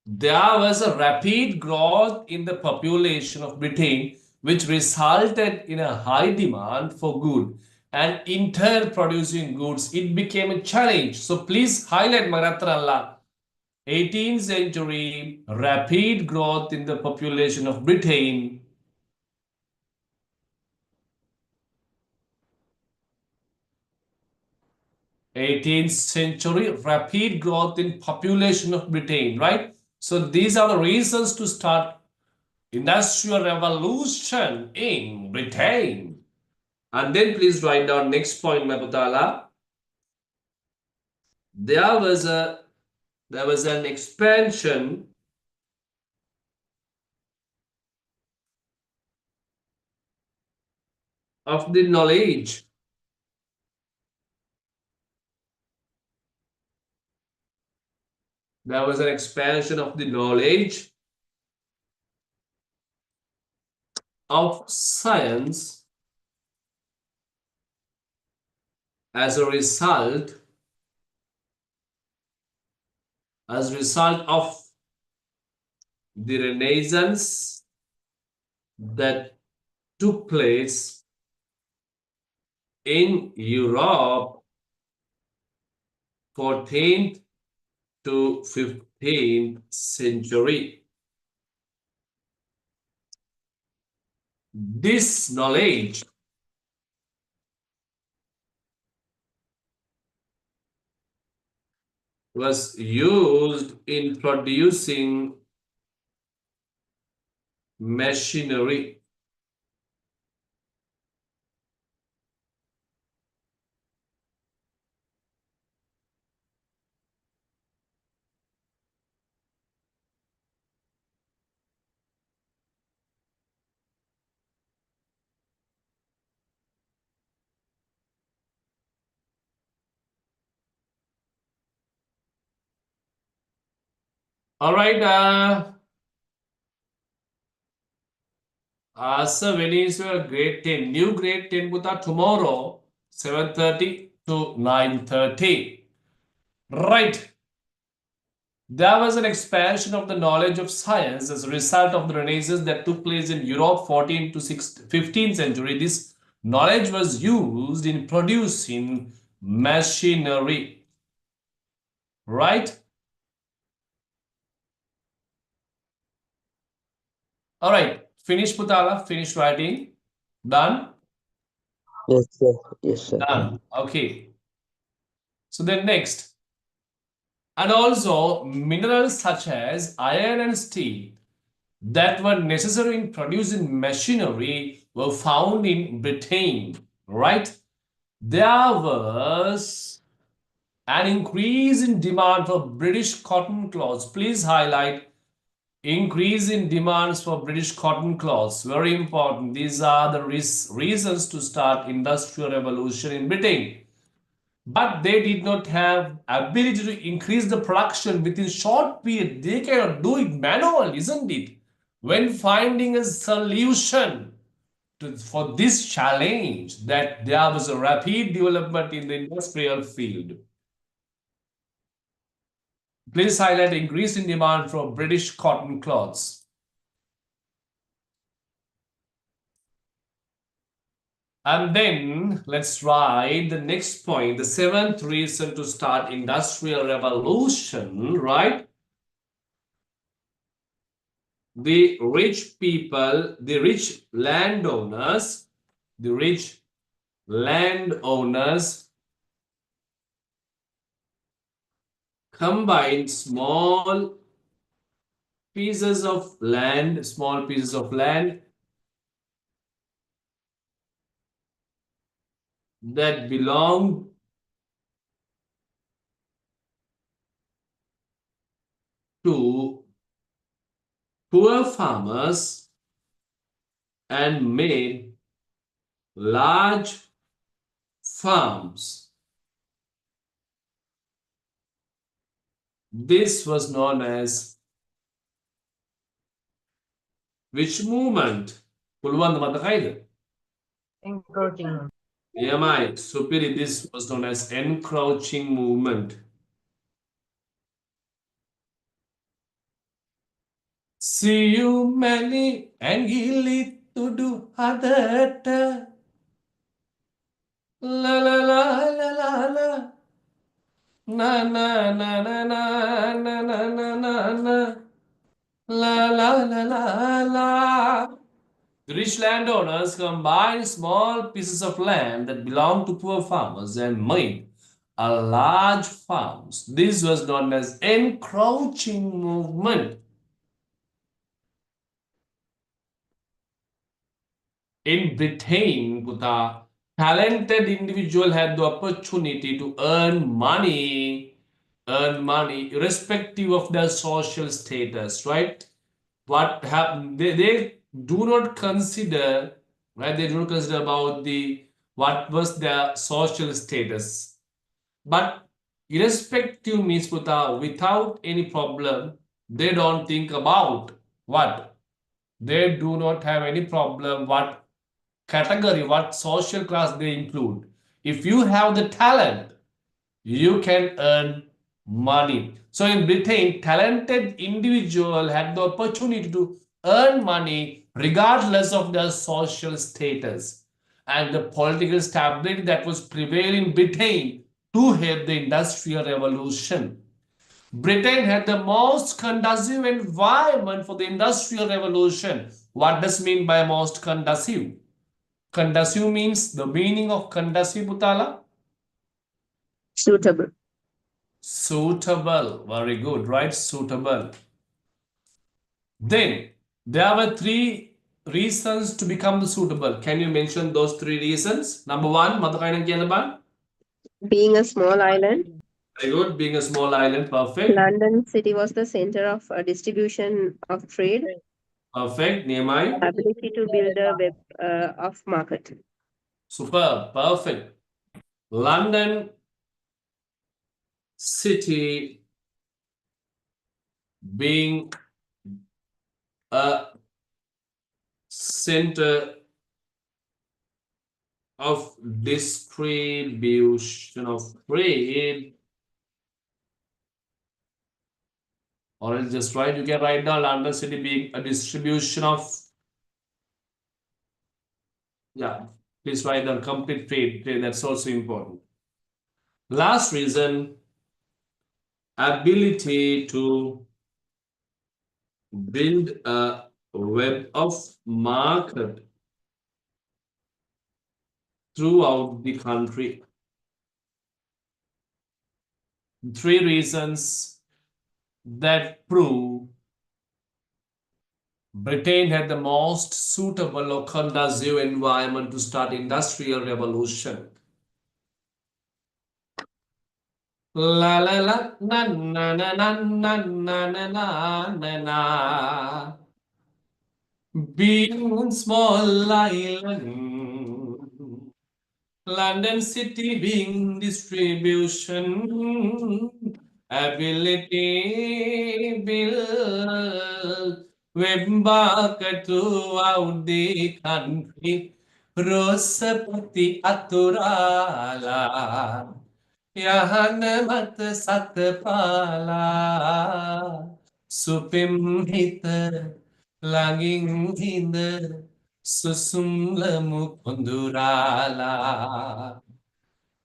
there was a rapid growth in the population of Britain, which resulted in a high demand for goods. And in turn, producing goods, it became a challenge. So please highlight Maratralla. 18th century, rapid growth in the population of Britain. 18th century, rapid growth in population of Britain, right? So these are the reasons to start Industrial Revolution in Britain. And then please write down next point, Maputala. There was an expansion of the knowledge. There was an expansion of the knowledge of science as a result of the Renaissance that took place in Europe 14th to 15th century. This knowledge was used in producing machinery. All right. Sir, when is your grade 10? New grade 10 Buddha tomorrow, 7:30 to 9:30. Right. There was an expansion of the knowledge of science as a result of the Renaissance that took place in Europe 14th to 15th century. This knowledge was used in producing machinery. Right? All right. Finish, Putala. Finish writing. Done? Yes, sir. Yes, sir. Done. Okay. So then next. And also minerals such as iron and steel that were necessary in producing machinery were found in Britain, right? There was an increase in demand for British cotton cloths. Please highlight increase in demands for British cotton cloths. Very important. These are the reasons to start industrial revolution in Britain. But they did not have ability to increase the production within short period. They cannot do it manually, isn't it? When finding a solution for this challenge, that there was a rapid development in the industrial field. Please highlight increase in demand for British cotton cloths. And then let's write the next point, the seventh reason to start industrial revolution, right? The rich people, the rich landowners combined small pieces of land that belong to poor farmers and made large farms. This was known as which movement? Encroaching. EMI, superior, this was known as encroaching movement. See you many and gilly to do other. La la la la la la. Na na na na na na na na na na. La la la la la. The rich landowners combined small pieces of land that belonged to poor farmers and made a large farms. This was known as encroaching movement. In Britain, the talented individual had the opportunity to earn money irrespective of their social status, right? What happened? They do not consider, right? They do not consider about the what was their social status. But irrespective means without any problem, they don't think about what? They do not have any problem what category, what social class they include. If you have the talent, you can earn money. So in Britain, talented individual had the opportunity to earn money regardless of their social status. And the political stability that was prevailing in Britain to help the industrial revolution. Britain had the most conducive environment for the industrial revolution. What does mean by most conducive? Conducive means the meaning of conducive, Butala? Suitable. Suitable. Very good, right? Suitable. Then there were three reasons to become the suitable. Can you mention those three reasons? Number one, Being a small island, very good. Being a small island, perfect. London city was the center of distribution of trade. Perfect. Nehemiah. Ability to build a web of market. Superb. Perfect. London city being a center of distribution of trade, or else just write, you can write down London City being a distribution of, yeah, please write down complete trade, that's also important. Last reason, ability to build a web of market throughout the country. Three reasons that prove Britain had the most suitable or conducive environment to start industrial revolution. La la la na na na na na na na na na. Being small island, London City being distribution, ability build web market throughout the country, Rosapati Aturala, Yahan Mat Satpala, Supim Hita, Langing Hinder. Susumlamu Kundurala.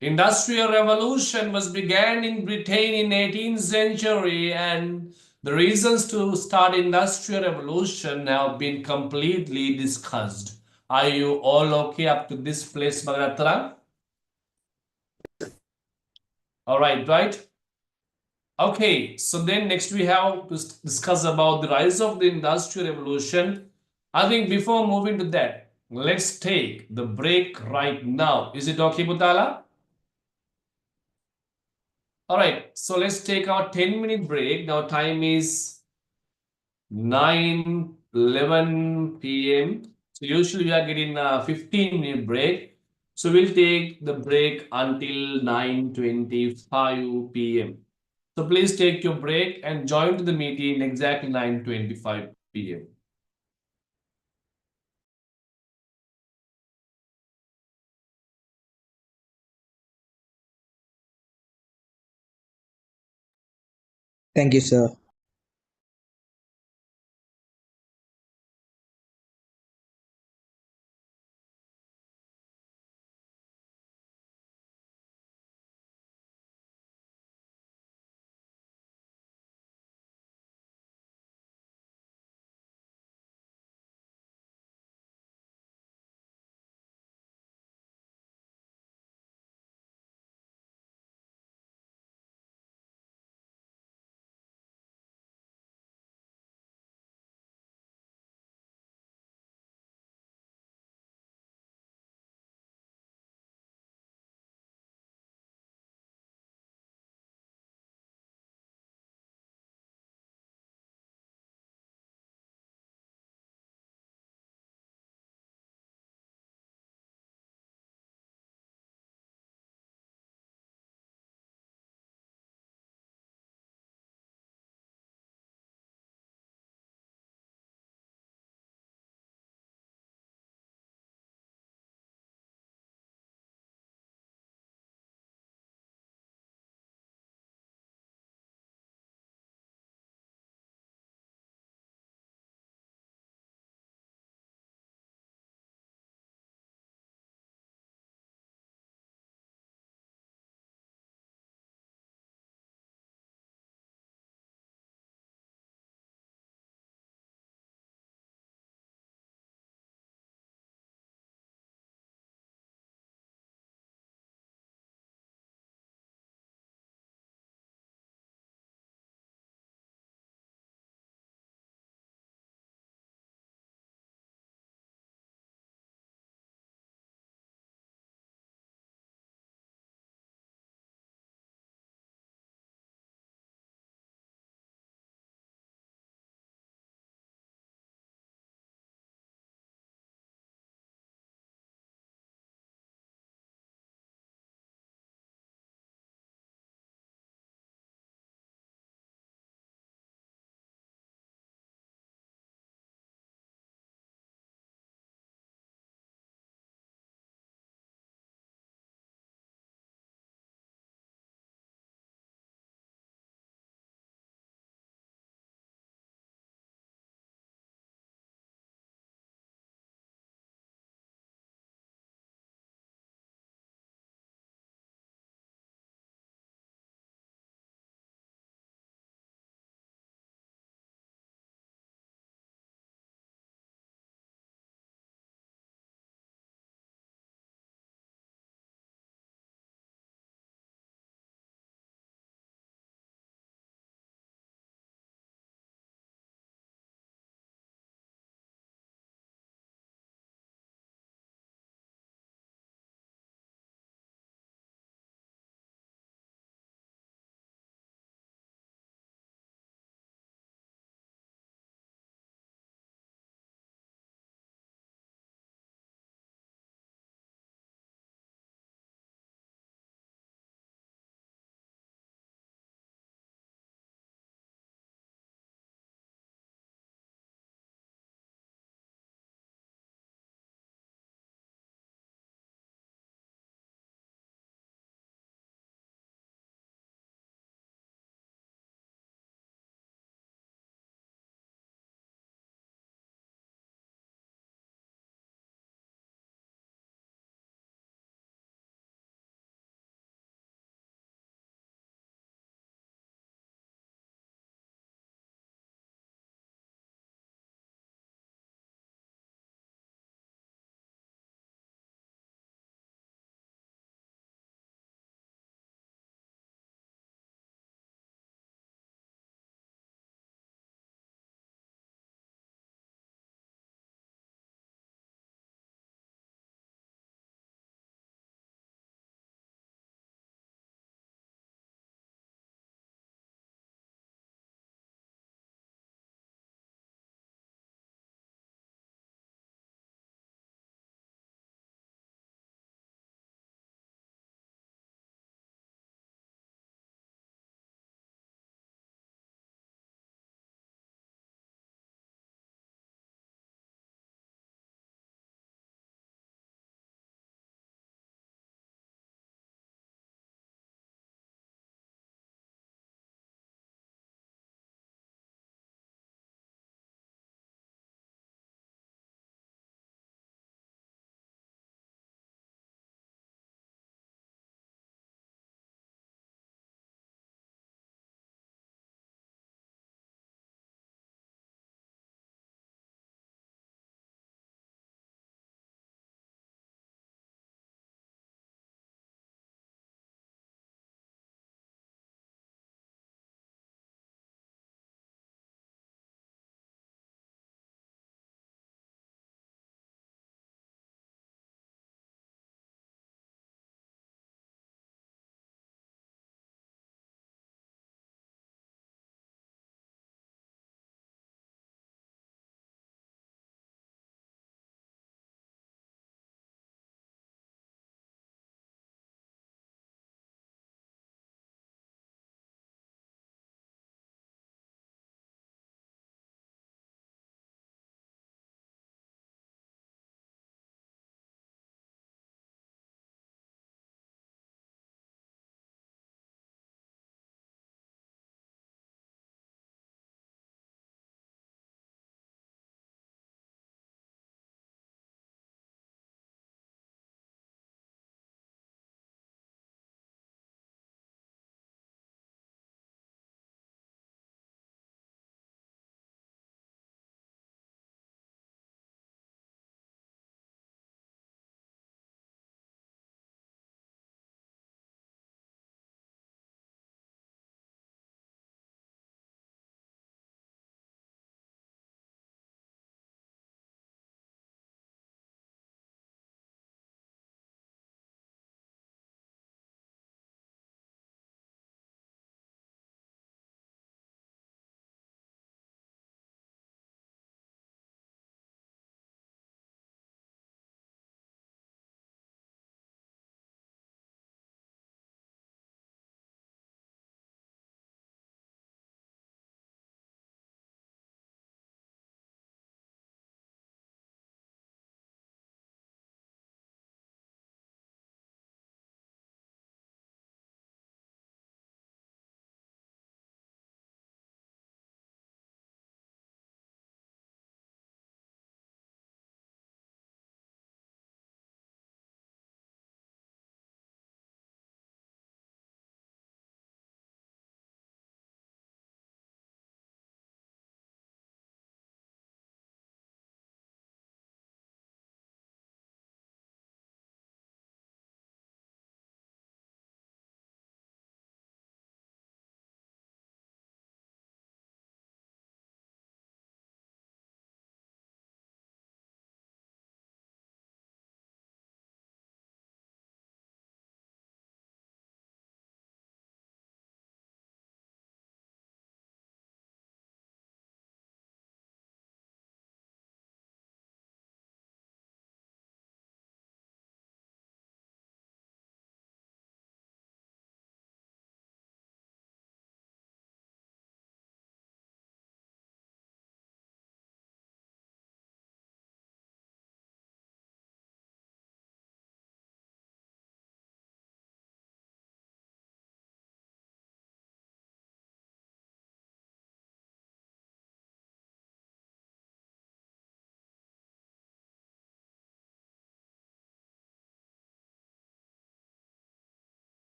Industrial revolution was began in Britain in 18th century, and the reasons to start industrial revolution have been completely discussed. Are you all okay up to this place, Bhagatara? All right? Okay, so then next we have to discuss about the rise of the Industrial Revolution. I think before moving to that, let's take the break right now. Is it okay, Butala? All right, so let's take our 10-minute break. Now time is 9:11 p.m. So usually we are getting a 15-minute break. So we'll take the break until 9:25 p.m. So please take your break and join to the meeting exactly 9:25 p.m. Thank you, sir.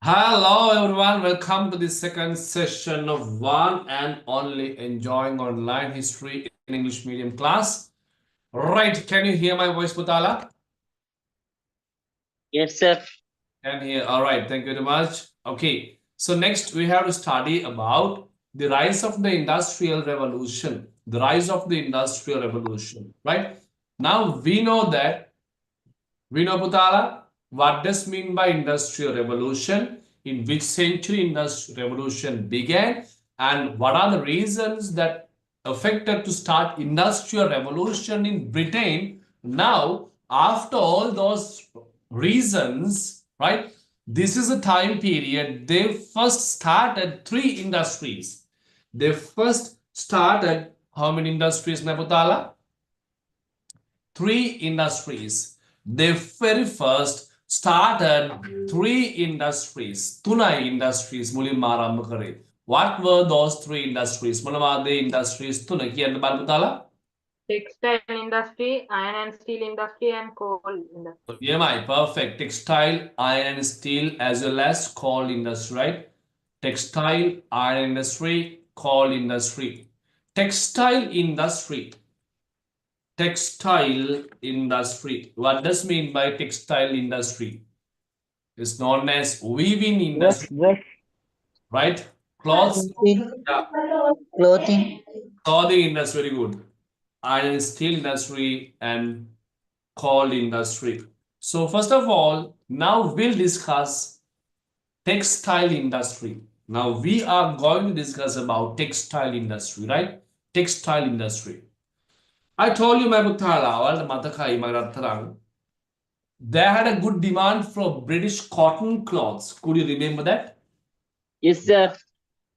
Hello, everyone. Welcome to the second session of one and only enjoying online history in English medium class. Right. Can you hear my voice, Putala? Yes, sir. Can hear. All right. Thank you very much. Okay. So next we have to study about the rise of the Industrial Revolution. The rise of the Industrial Revolution. Right. Now we know that Putala, what does mean by industrial revolution? In which century industrial revolution began? And what are the reasons that affected to start industrial revolution in Britain? Now, after all those reasons, right? This is a time period they first started three industries. They first started how many industries, Naputala? Three industries. They very first started three industries. Tunai industries මුලින්ම ආරම්භ කරේ. What were those three industries? මොනවාද industries තුන කියන්න බලමු තාලා? Textile industry, iron and steel industry, and coal industry. Yeah, my perfect. Textile, iron and steel, as well as coal industry, right? Textile, iron industry, coal industry. Textile industry. Textile industry. What does mean by textile industry? It's known as weaving industry, right? Cloths, yeah, Clothing. clothing industry, very good. Iron and steel industry and coal industry. So first of all, now we'll discuss textile industry. Now we are going to discuss about textile industry, right? Textile industry. I told you, my Matakai, they had a good demand for British cotton cloths. Could you remember that? Yes, sir.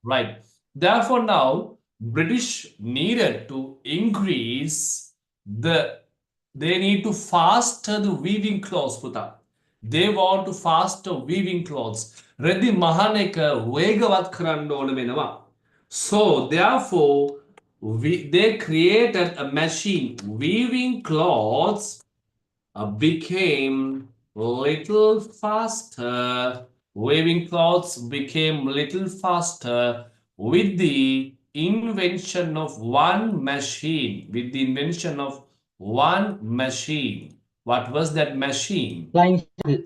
Right. Therefore, now British needed to increase they need to faster the weaving clothes, Puta. They want to faster weaving clothes. Reddy Mahaneka Vegavat Karando. So therefore, they created a machine weaving clothes became little faster. Weaving clothes became little faster with the invention of one machine. With the invention of one machine. What was that machine? Flying shuttle.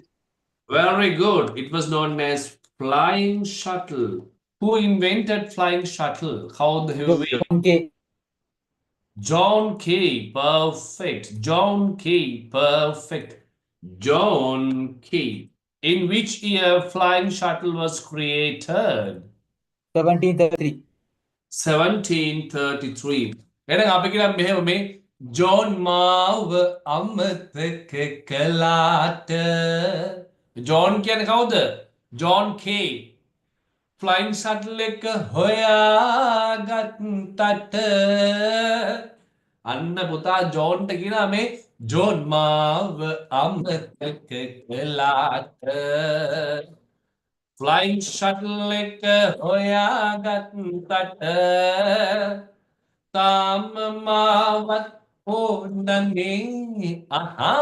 Very good. It was known as flying shuttle. Who invented flying shuttle? How the way? Okay. John Key, perfect. John Key, perfect. John Key. In which year flying shuttle was created? 1733. 1733. එහෙනම් අපි කියනවා මෙහෙම මේ John මාව අමතක කළාට. John කියන්නේ කවුද? ජෝන් කේ. Flying shuttle එක හොයාගත්තට අන්න පුතා ජෝන්ට කියනවා මේ ජෝන් මාව අමතක කළාට. Flying shuttle එක හොයාගත්තට තාම මාවත් ඕනනේ. Aha.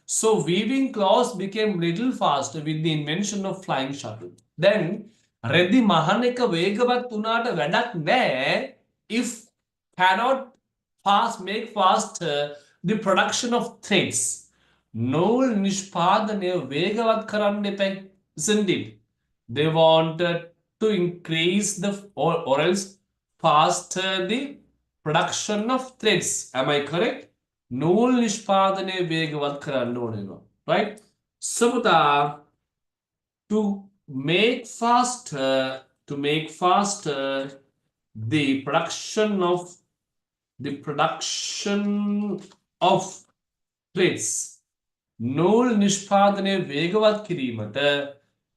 So weaving cloths became little faster with the invention of flying shuttle. Then Reddy Mahaneka Vegavat Tunata Vedak ne if cannot make faster the production of threads. Nol Nishpadane Vegavat Karandepe, isn't it? They wanted to increase or else faster the production of threads. Am I correct? Nol Nishpadane Vegavat Karandonino. Right? Sabuta to make faster the production of threads. Nol Nishpadane Vegavat Kirimata.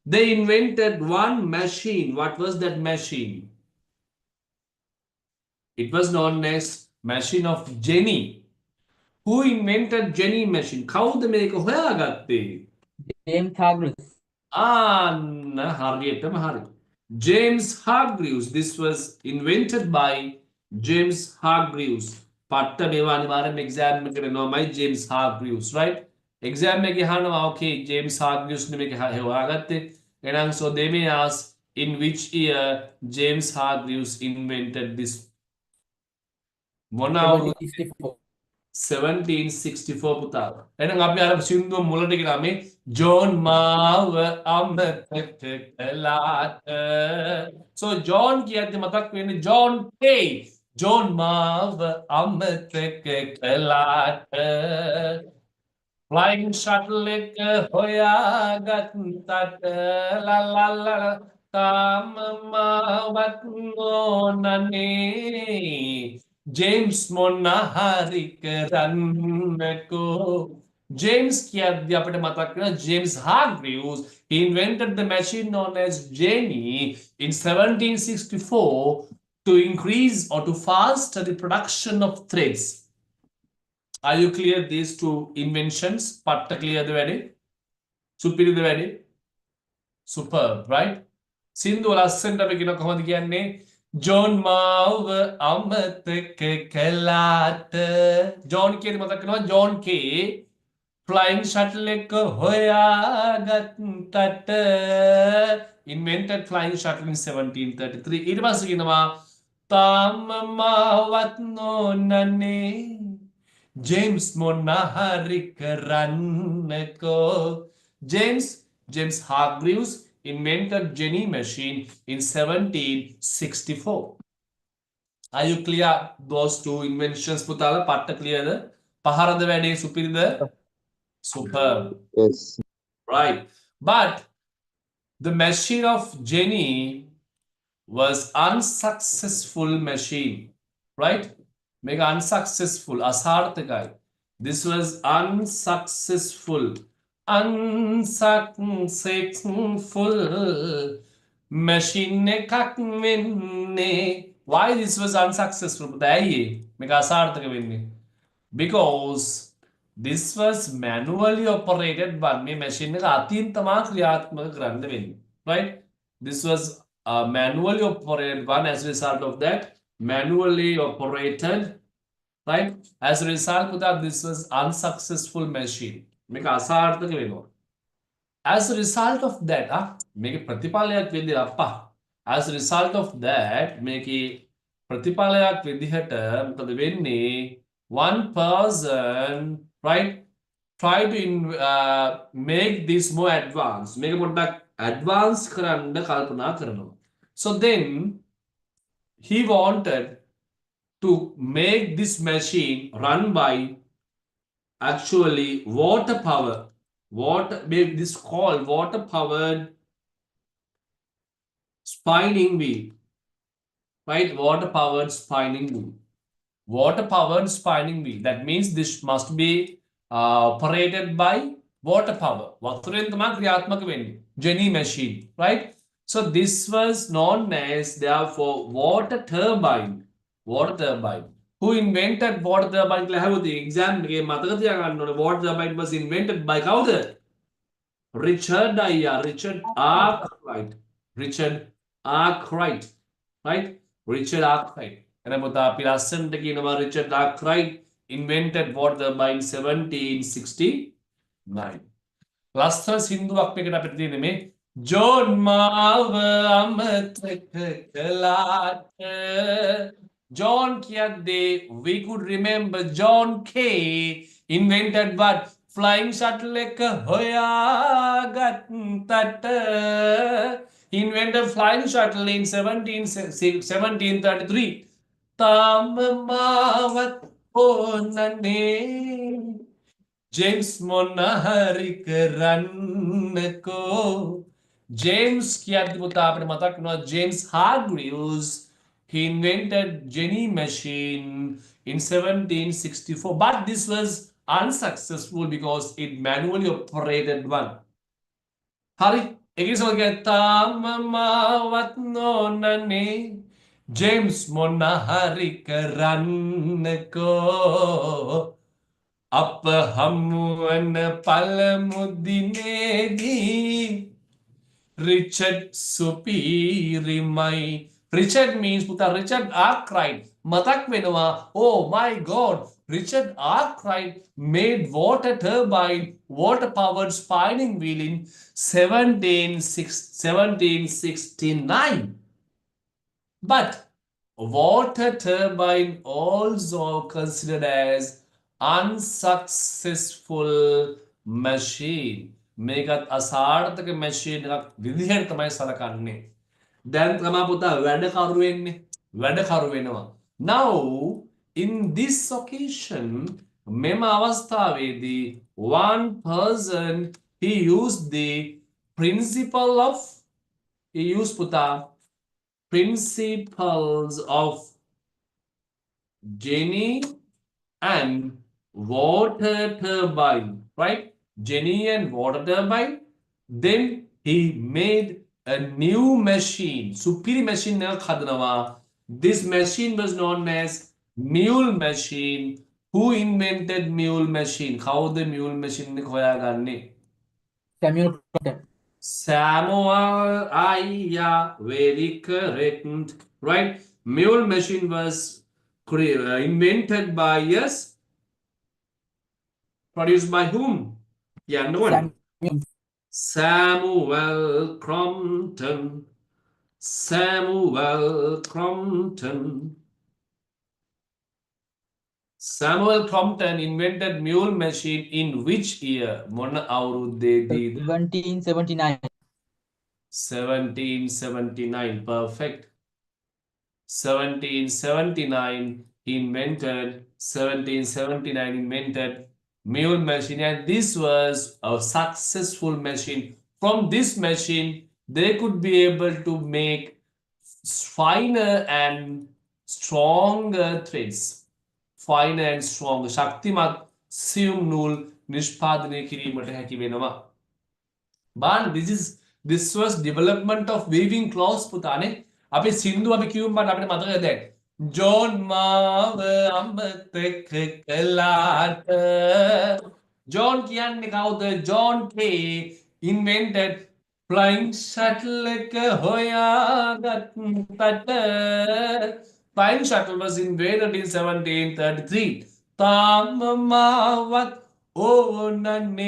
They invented one machine. What was that machine? It was known as machine of Jenny. Who invented Jenny machine? කවුද මේක හොයාගත්තේ? James Hargreaves. හරියටම හරි. James Hargreaves. This was invented by James Hargreaves. පට්ට මේවා අනිවාර්යෙන්ම exam එකට එනවාමයි James Hargreaves, right? exam එකේ අහනවා okay James Hargreaves නේ මේක හොයාගත්තේ. So they may ask, in which year James Hargreaves invented this? මොනවුරුදු 1764. 1764 පුතා. එහෙනම් අපි අර සින්දුව මුලට ගියාමේ ජෝන් මාව අමතක කළාට. So ජෝන් කියද්දි මතක් වෙන්නේ ජෝන් කේ. ජෝන් මාව අමතක කළාට. Flying shuttle එක හොයාගත්තට ලලලල තාම මාවත් නොනනේ James මොන හරි කරන්නකෝ. James කියද්දි අපිට මතක් වෙනවා James Hargreaves. He invented the machine known as Jenny in 1764 to increase or to faster the production of threads. Are you clear these two inventions? Patta clear the වැඩේ? සුපිරිද වැඩේ? Superb, right? සින්දුව ලස්සනට අපි කියන කොහොමද කියන්නේ? ජෝන් මාව අමතක කළාට. ජෝන් කියද්දි මතක් වෙනවා ජෝන් කේ flying shuttle එක හොයාගත්තට. Invented flying shuttle in 1733. ඊට පස්සේ කියනවා තාම මාවත් නොනනේ James මොන හරි කරන්නකෝ. James Hargreaves invented Jenny machine in 1764. Are you clear those two inventions පුතාලා? පට්ට clearද? පහරද වැඩේ? සුපිරිද? Superb. Yes. Right. But the machine of Jenny was unsuccessful machine. Right? Mega unsuccessful. Asarthakai. This was unsuccessful. Unsuccessful machine එකක් වෙන්නේ. Why this was unsuccessful? ඇයි මේක අසාර්ථක වෙන්නේ? Because this was manually operated one. මේ machine එක අතින් තමා ක්‍රියාත්මක කරන්න වෙන්නේ. Right? This was manually operated one. As a result of that, manually operated, right? As a result of that, this was unsuccessful machine. මේක අසාර්ථක වෙනවා. As a result of that, මේකේ ප්‍රතිඵලයක් විදිහට අප්පා. As a result of that, මේකේ ප්‍රතිඵලයක් විදිහට මොකද වෙන්නේ? One person, right, try to make this more advanced. මේක පොඩ්ඩක් advance කරන්න කල්පනා කරනවා. So then he wanted to make this machine run by actually water power. Make this called water powered spinning wheel. Right? Water powered spinning wheel. Water powered spinning wheel. That means this must be operated by water power. වතුරෙන් තමයි ක්‍රියාත්මක වෙන්නේ. Jenny machine. Right? So this was known as therefore water turbine. Water turbine. Who invented water turbine? කියලා හැවුවොත් exam එකේ මතක තියාගන්න ඕනේ water turbine was invented by කවුද? Richard Arkwright. Richard Arkwright. Right? Richard Arkwright. එන පුතා අපි ලස්සනට කියනවා Richard Arkwright invented water turbine 1769. ලස්සන සින්දුවක් මේකට අපිට තියෙන්නේ මේ ජෝන් මාව අමතක කළාට. John කියද්දී we could remember John K invented what? Flying shuttle එක හොයාගත්තට. He invented flying shuttle in 1733. තාම මාවත් ඕනනේ James මොන හරි කරන්නකෝ. James කියද්දී පුතා අපිට මතක් වෙනවා James Hargreaves. He invented Jenny machine in 1764, but this was unsuccessful because it manually operated one. Hari, ekisogge tamamavat nonane James mona hari karannako appa hamuwana palamu dinedi Richard Supirimai. Richard means puta Richard Arkwright. Matak වෙනවා. Oh my God. Richard Arkwright made water turbine, water powered spinning wheel in 1769. But water turbine also considered as unsuccessful machine. මේකත් අසාර්ථක machine එකක් විදිහට තමයි සලකන්නේ. දැන් තමයි පුතා වැඩකරු වෙන්නේ. වැඩකරු වෙනවා. Now in this occasion මෙම අවස්ථාවේදී one person he used the principle of he used පුතා principles of Jenny and water turbine, right? Jenny and water turbine. Then he made a new machine, superior machine එකක් හදනවා. This machine was known as mule machine. Who invented mule machine? කවුද mule machine එක හොයාගන්නේ? Samuel Crompton. Samuel, yeah, very correct, right? Mule machine was invented by, yes, produced by whom? Yeah, no one. Samuel Crompton. Samuel Crompton. Samuel Crompton invented mule machine in which year? Mona avruddedi 1779. 1779. Perfect. 1779 invented mule machine, and this was a successful machine. From this machine they could be able to make finer and stronger threads. Finer and stronger ශක්තිමත් සියුම් නූල් නිෂ්පාදනය කිරීමට හැකි වෙනවා. But this was development of weaving cloths පුතානේ. අපි සින්දු අපි කියුම්බට අපිට මතකද දැන් ජෝන් මාව අමතක කළාට ජෝන් කියන්නේ කවුද? ජෝන් කේ invented flying shuttle එක හොයාගත්තට. Flying shuttle was invented in 1733. තාම මාවත් ඕනනේ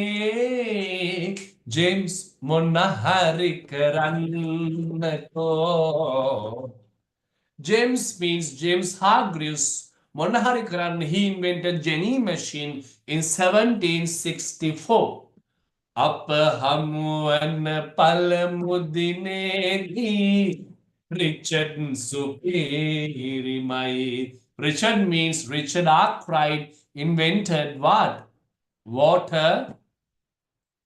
James මොනහරි කරන්නකෝ. James means James Hargreaves. මොනහරි කරන්න, he invented Jenny machine in 1764. අප හමුවන පළමු දිනේදී Richard සුපිරිමයි. Richard means Richard Arkwright invented what? Water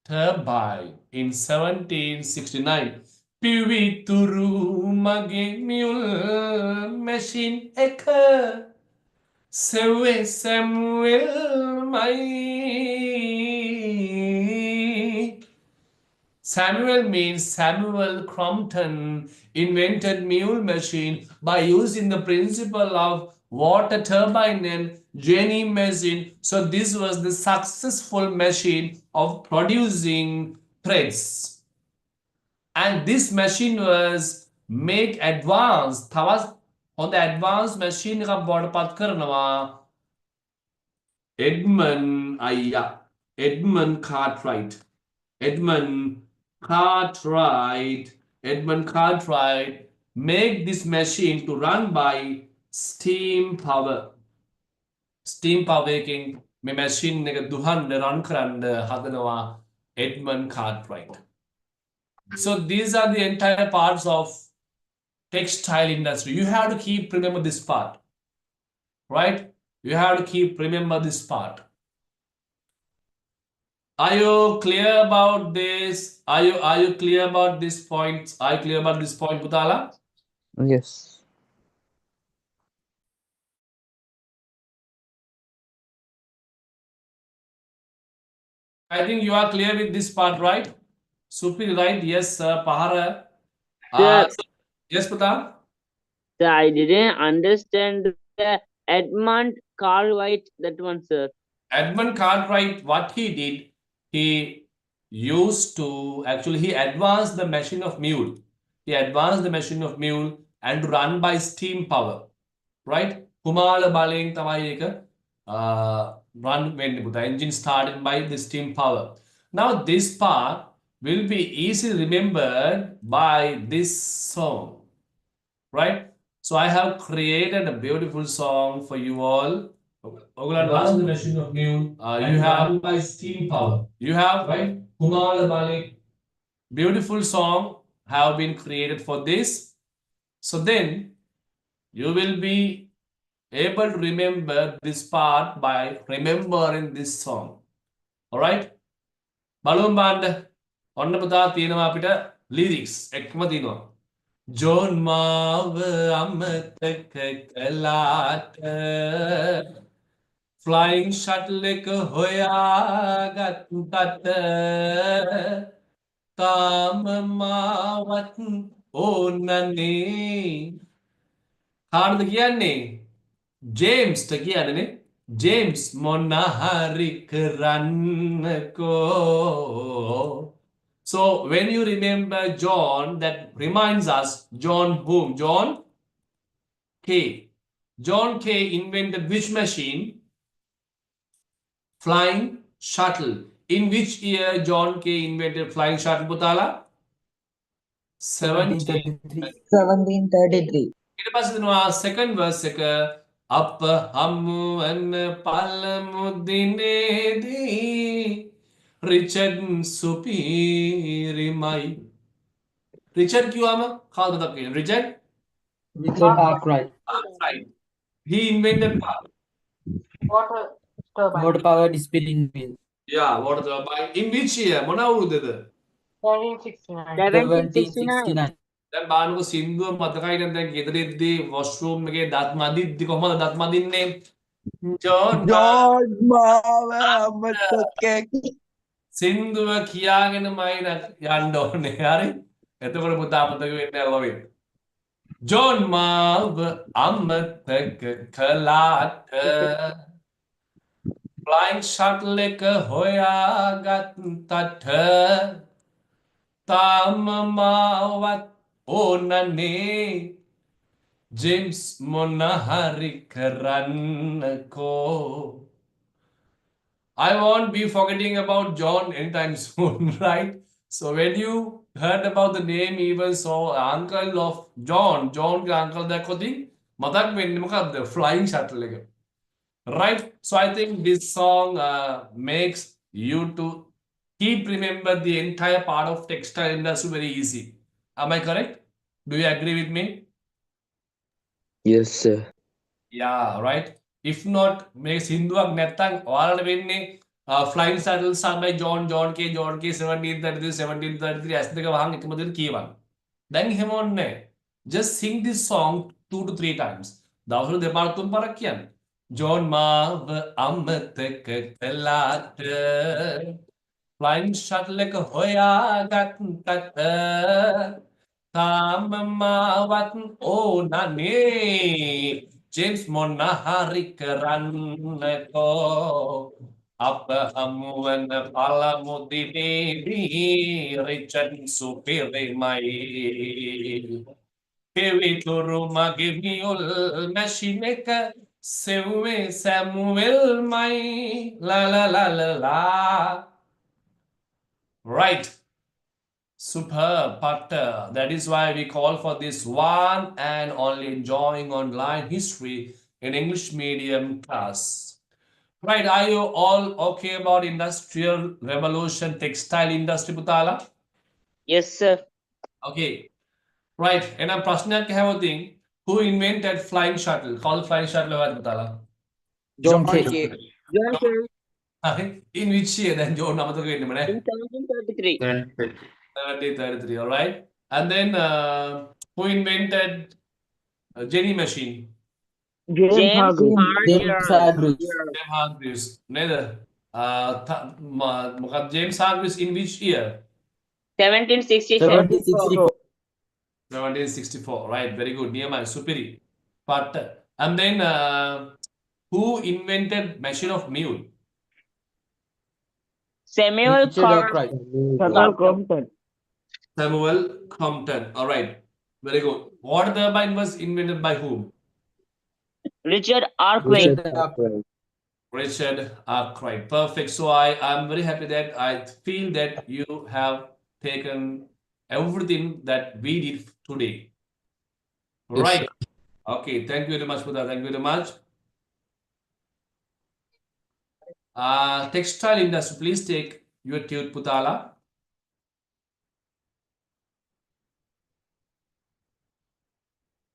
turbine in 1769. පිවිතුරු මගේ mule machine එක සෙව්වේ සැමුවෙල්මයි. Samuel means Samuel Crompton invented mule machine by using the principle of water turbine and Jenny machine. So this was the successful machine of producing threads. And this machine was make advanced. තවත් හොඳ advanced machine එකක් බවට පත් කරනවා Edmund Cartwright. Edmund Cartwright make this machine to run by steam power. Steam power එකෙන් මේ machine එක දුහන්න run කරන්න හදනවා Edmund Cartwright. So these are the entire parts of textile industry. You have to keep remember this part, right? You have to keep remember this part. Are you clear about this? Are you clear about this point? Are you clear about this point, Putala? Yes. I think you are clear with this part, right? Supri, right? Yes, Pahara. Sir. Yes, Puta? Sir, I didn't understand the Edmund Cartwright, that one, sir. Edmund Cartwright, what he did, he used to, actually he advanced the machine of mule. He advanced the machine of mule and run by steam power, right? Kumala Baling Tamayeka. run when the engine started by the steam power. Now this part will be easily remembered by this song, right? So I have created a beautiful song for you all. Run the machine of mule. You have by steam power. You have right. Kumar Malik. Beautiful song have been created for this. So then you will be able to remember this part by remembering this song. Alright? බලමු බාන්න. ඔන්න පුතා තියෙනවා අපිට lyrics එකම තියෙනවා. John මාව අමතක කළාට flying shuttle එක හොයාගත්තට තාම මාවත් ඕනනේ කාටද කියන්නේ? ජේම්ස්ට කියන්නනේ. ජේම්ස් මොනහරි කරන්නකෝ. So when you remember John, that reminds us John whom? John Kay. John Kay invented which machine? Flying shuttle. In which year John Kay invented flying shuttle, Putala? 1733. ඊට පස්සේ දෙනවා second verse එක අප හමුවන පළමු දිනේදී Richard සුපීරිමයි. Richard කිව්වම කවුද මතක් වෙන්නේ? Richard Richard Arkwright. Arkwright. He invented what? Water turbine. Motor powered spinning wheel. Yeah, water turbine. In which year? මොන අවුරුද්දද? 1769. 1769. දැන් බානක සින්දුව මතකයි නම් දැන් ගෙදර ඉද්දී වොෂ්රූම් එකේ දත් මදිද්දි කොහමද දත් මදින්නේ? ජෝන් මාව අමතක සින්දුව කියාගෙනමයි යන්න ඕනේ. හරි? එතකොට පුතා මතක වෙන්නේ නැහැ වගේ. ජෝන් මාව අමතක කළාට flying shuttle එක හොයාගත්තට තාම මාවත් ඕනනේ ජේම්ස් මොනහරි කරන්නකෝ. I won't be forgetting about John anytime soon, right? So when you heard about the name, even so, uncle of John uncle දැක්කොත් මතක් වෙන්නේ මොකක්ද? Flying shuttle එක. Right? So I think this song makes you to keep remember the entire part of textile industry very easy. Am I correct? Do you agree with me? Yes, sir. Yeah, right. If not, මේ සින්දුවක් නැත්තම් ඔයාලට වෙන්නේ flying shuttle sung by John K 1733 1733 ඇස් දෙක වහන් එකම දෙයට කියවන්න. දැන් එහෙම ඕනේ. Just sing this song 2 to 3 times. දවසට දෙපාර තුන් පාරක් කියන්න. John මාව අමතක කළාට flying shuttle එක හොයාගත්තට තාම මාවත් ඕනනේ ජේම්ස් මොනහරි කරන්නකෝ අප හමුවන පළමු දිනේදී රිචඩ් සුපිරිමයි පෙවිතුරු මගේ මියුල් මැෂින් එක සෙව්වේ සැමුවෙල්මයි ලා ලා ලා ලා ලා. Right. Superb, Patta. That is why we call for this one and only enjoying online history in English medium class. Right, are you all okay about industrial revolution, textile industry, Putala? Yes, sir. Okay. Right, and I'm ප්‍රශ්නයක් හැමෝතින් who invented flying shuttle? Call flying shuttle what, Putala? John Kay. John Kay In which year then John අමතක වෙන්නේ මනේ? in 1733. 1733, all right. And then who invented Jenny machine? James James Hargreaves. James Hargreaves. Neither. James Hargreaves in which year? 1767. 1764. 1764. Right. Very good. Niyamai. Superi. But and then who invented machine of mule? Samuel Richard Arkwright. Crompton. Samuel Crompton. All right. Very good. Water turbine was invented by whom? Richard Arkwright. Richard Arkwright. Richard Arkwright. Perfect. So I'm very happy that I feel that you have taken everything that we did today. Yes, Right. sir. Okay. Thank you very much, Buddha. Thank you very much. Textile industry, please take your tune, Putala.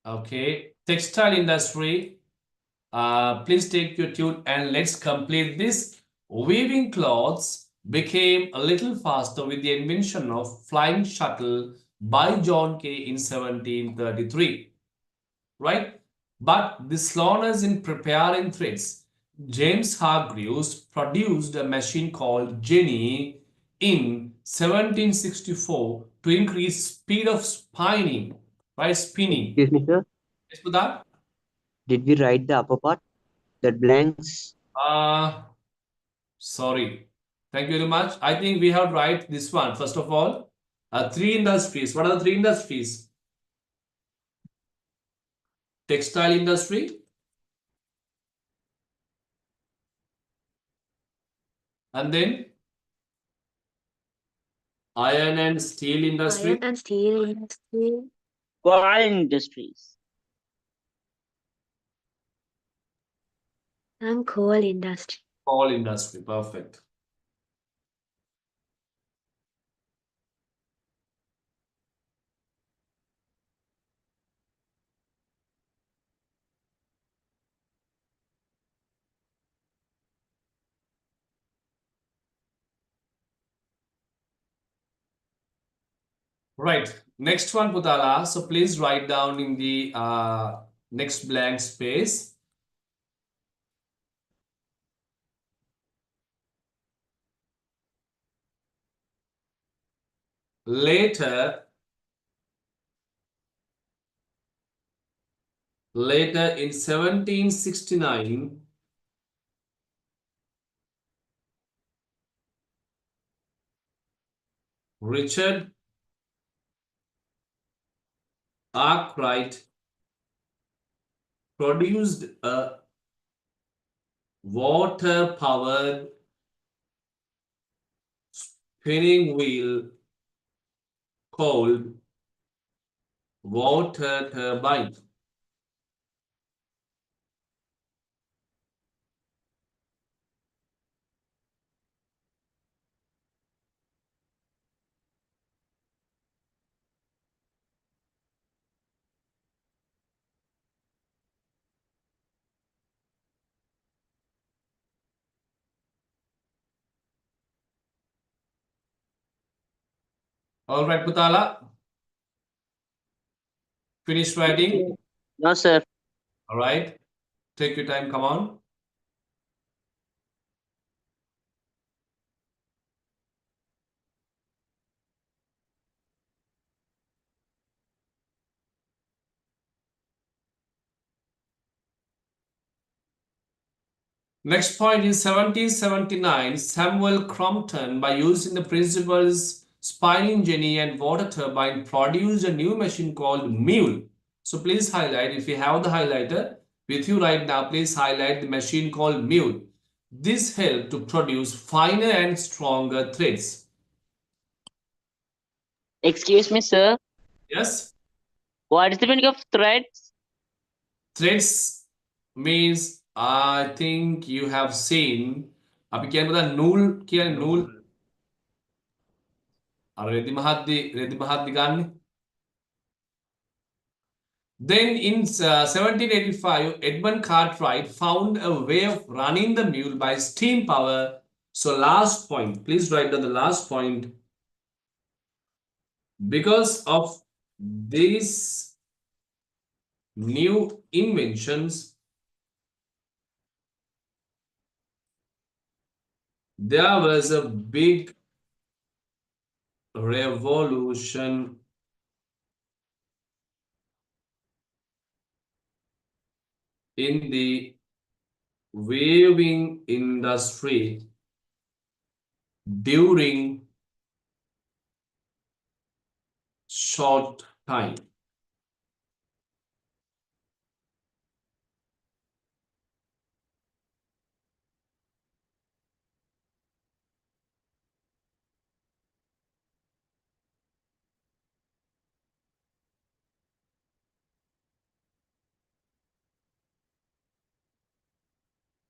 Okay. Textile industry, please take your tune and let's complete this. Weaving clothes became a little faster with the invention of flying shuttle by John Kay in 1733, right? But the slowness in preparing threads, James Hargreaves produced a machine called Jenny in 1764 to increase speed of spinning, right? Spinning. Excuse me, sir. Yes, Buddha? Did we write the upper part? That blanks? Uh, Sorry. Thank you very much. I think we have write this one. First of all, three industries. What are the three industries? Textile industry, and then iron and steel industry, Iron and steel industry, Coal industries. and coal industry. coal industry. Perfect. Right. Next one, Putala. So please write down in the next blank space. Later in 1769, Richard Arkwright produced a water-powered spinning wheel called water turbine. All right, Putala, finish writing. No, sir. All right, take your time. Come on. Next point in 1779, Samuel Crompton, by using the principles spinning jenny and water turbine, produced a new machine called mule. So please highlight, if you have the highlighter with you right now, please highlight the machine called mule. This helped to produce finer and stronger threads. Excuse me, sir. Yes? What is the meaning of threads? Threads means, I think you have seen, आप क्या पता नूल क्या है नूल और रेदी महाद गान. Then in 1785, Edmund Cartwright found a way of running the mule by steam power. So last point, please write down the last point. Because of these new inventions, there was a big revolution in the weaving industry during short time.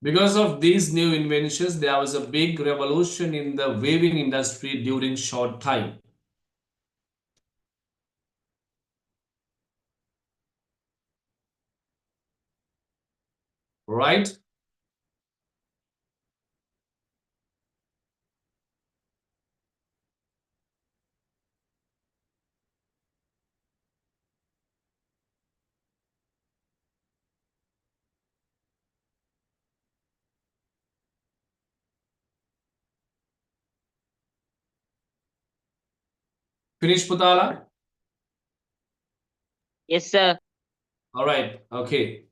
Because of these new inventions, there was a big revolution in the weaving industry during short time. Right? Finish, Putala? Yes, sir. All right. Okay.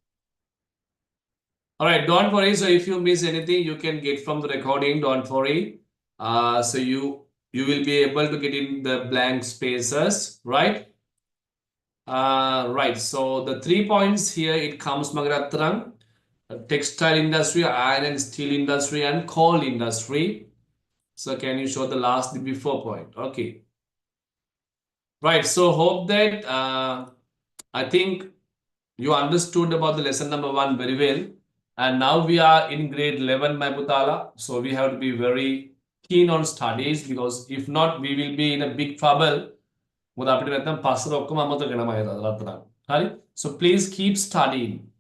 All right. Don't worry. So if you miss anything, you can get from the recording. Don't worry. So you will be able to get in the blank spaces, right? Right. So the 3 points here, it comes Magaratrang, textile industry, iron and steel industry, and coal industry. So can you show the last, the before point? Okay. Right. So hope that I think you understood about the lesson number 1 very well. And now we are in grade 11, my Putala. So we have to be very keen on studies, because if not, we will be in a big trouble. So please keep studying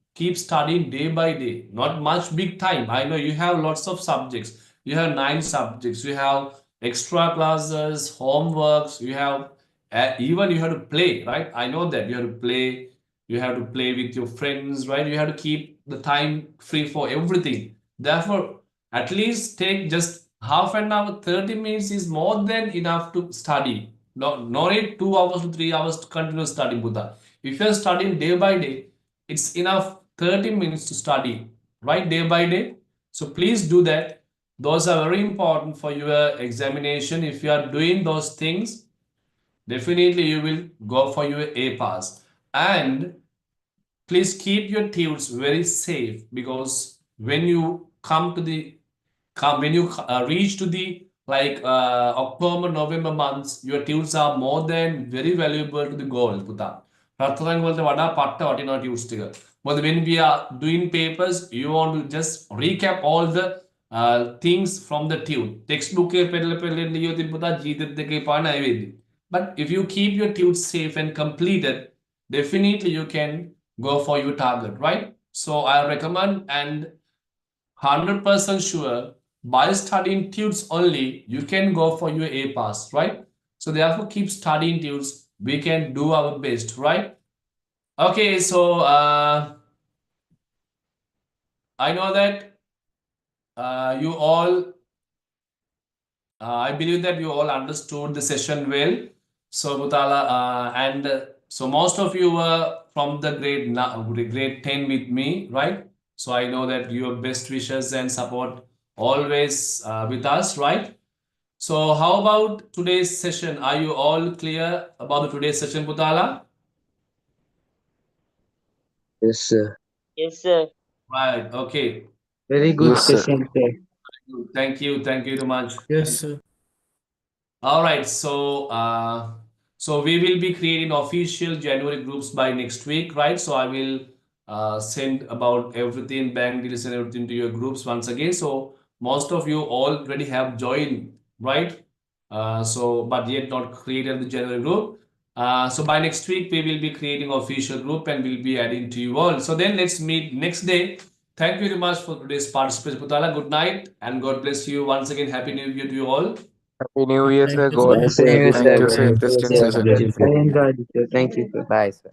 day by day, not much big time. I know you have lots of subjects, you have 9 subjects, you have extra classes, homeworks, you have even you have to play, right? I know that you have to play with your friends, right? You have to keep the time free for everything. Therefore, at least take just half an hour, 30 minutes is more than enough to study. No need 2 hours to 3 hours to continue studying, Buddha. If you're studying day by day, it's enough 30 minutes to study, right? Day by day. So please do that. Those are very important for your examination. If you are doing those things, definitely you will go for your A pass. And please keep your tools very safe, because when you come to the when you reach to the October, November months, your tools are more than very valuable to the goal. But when we are doing papers, you want to just recap all the things from the tune. Textbook but if you keep your tools safe and completed, definitely you can go for your target, right? So I recommend, and 100% sure, by studying tunes only, you can go for your A pass, right? So therefore, keep studying tunes. We can do our best, right? Okay, so I know that you all, I believe that you all understood the session well. So Butala, and so most of you were from the grade 10 with me, right? So I know that your best wishes and support always with us, right? So how about today's session? Are you all clear about the today's session, Putala? Yes, sir. Yes, sir. Right. Okay. Very good Yes, sir. session, sir. Thank you. Thank you very much. Yes, sir. All right. So we will be creating official January groups by next week, right? So I will send about everything, bank details and everything to your groups once again. So most of you already have joined, right? So but yet not created the January group. So by next week we will be creating official group and we'll be adding to you all. So then let's meet next day. Thank you very much for today's participation, Putala. Good night and God bless you once again. Happy New Year to you all. Happy New Year, Thank sir. you, sir. God Thank bless you. you, Thank sir. you, sir. Thank you, Interesting sir. session. Beautiful. I enjoyed it, sir. Thank you, sir. Bye, sir.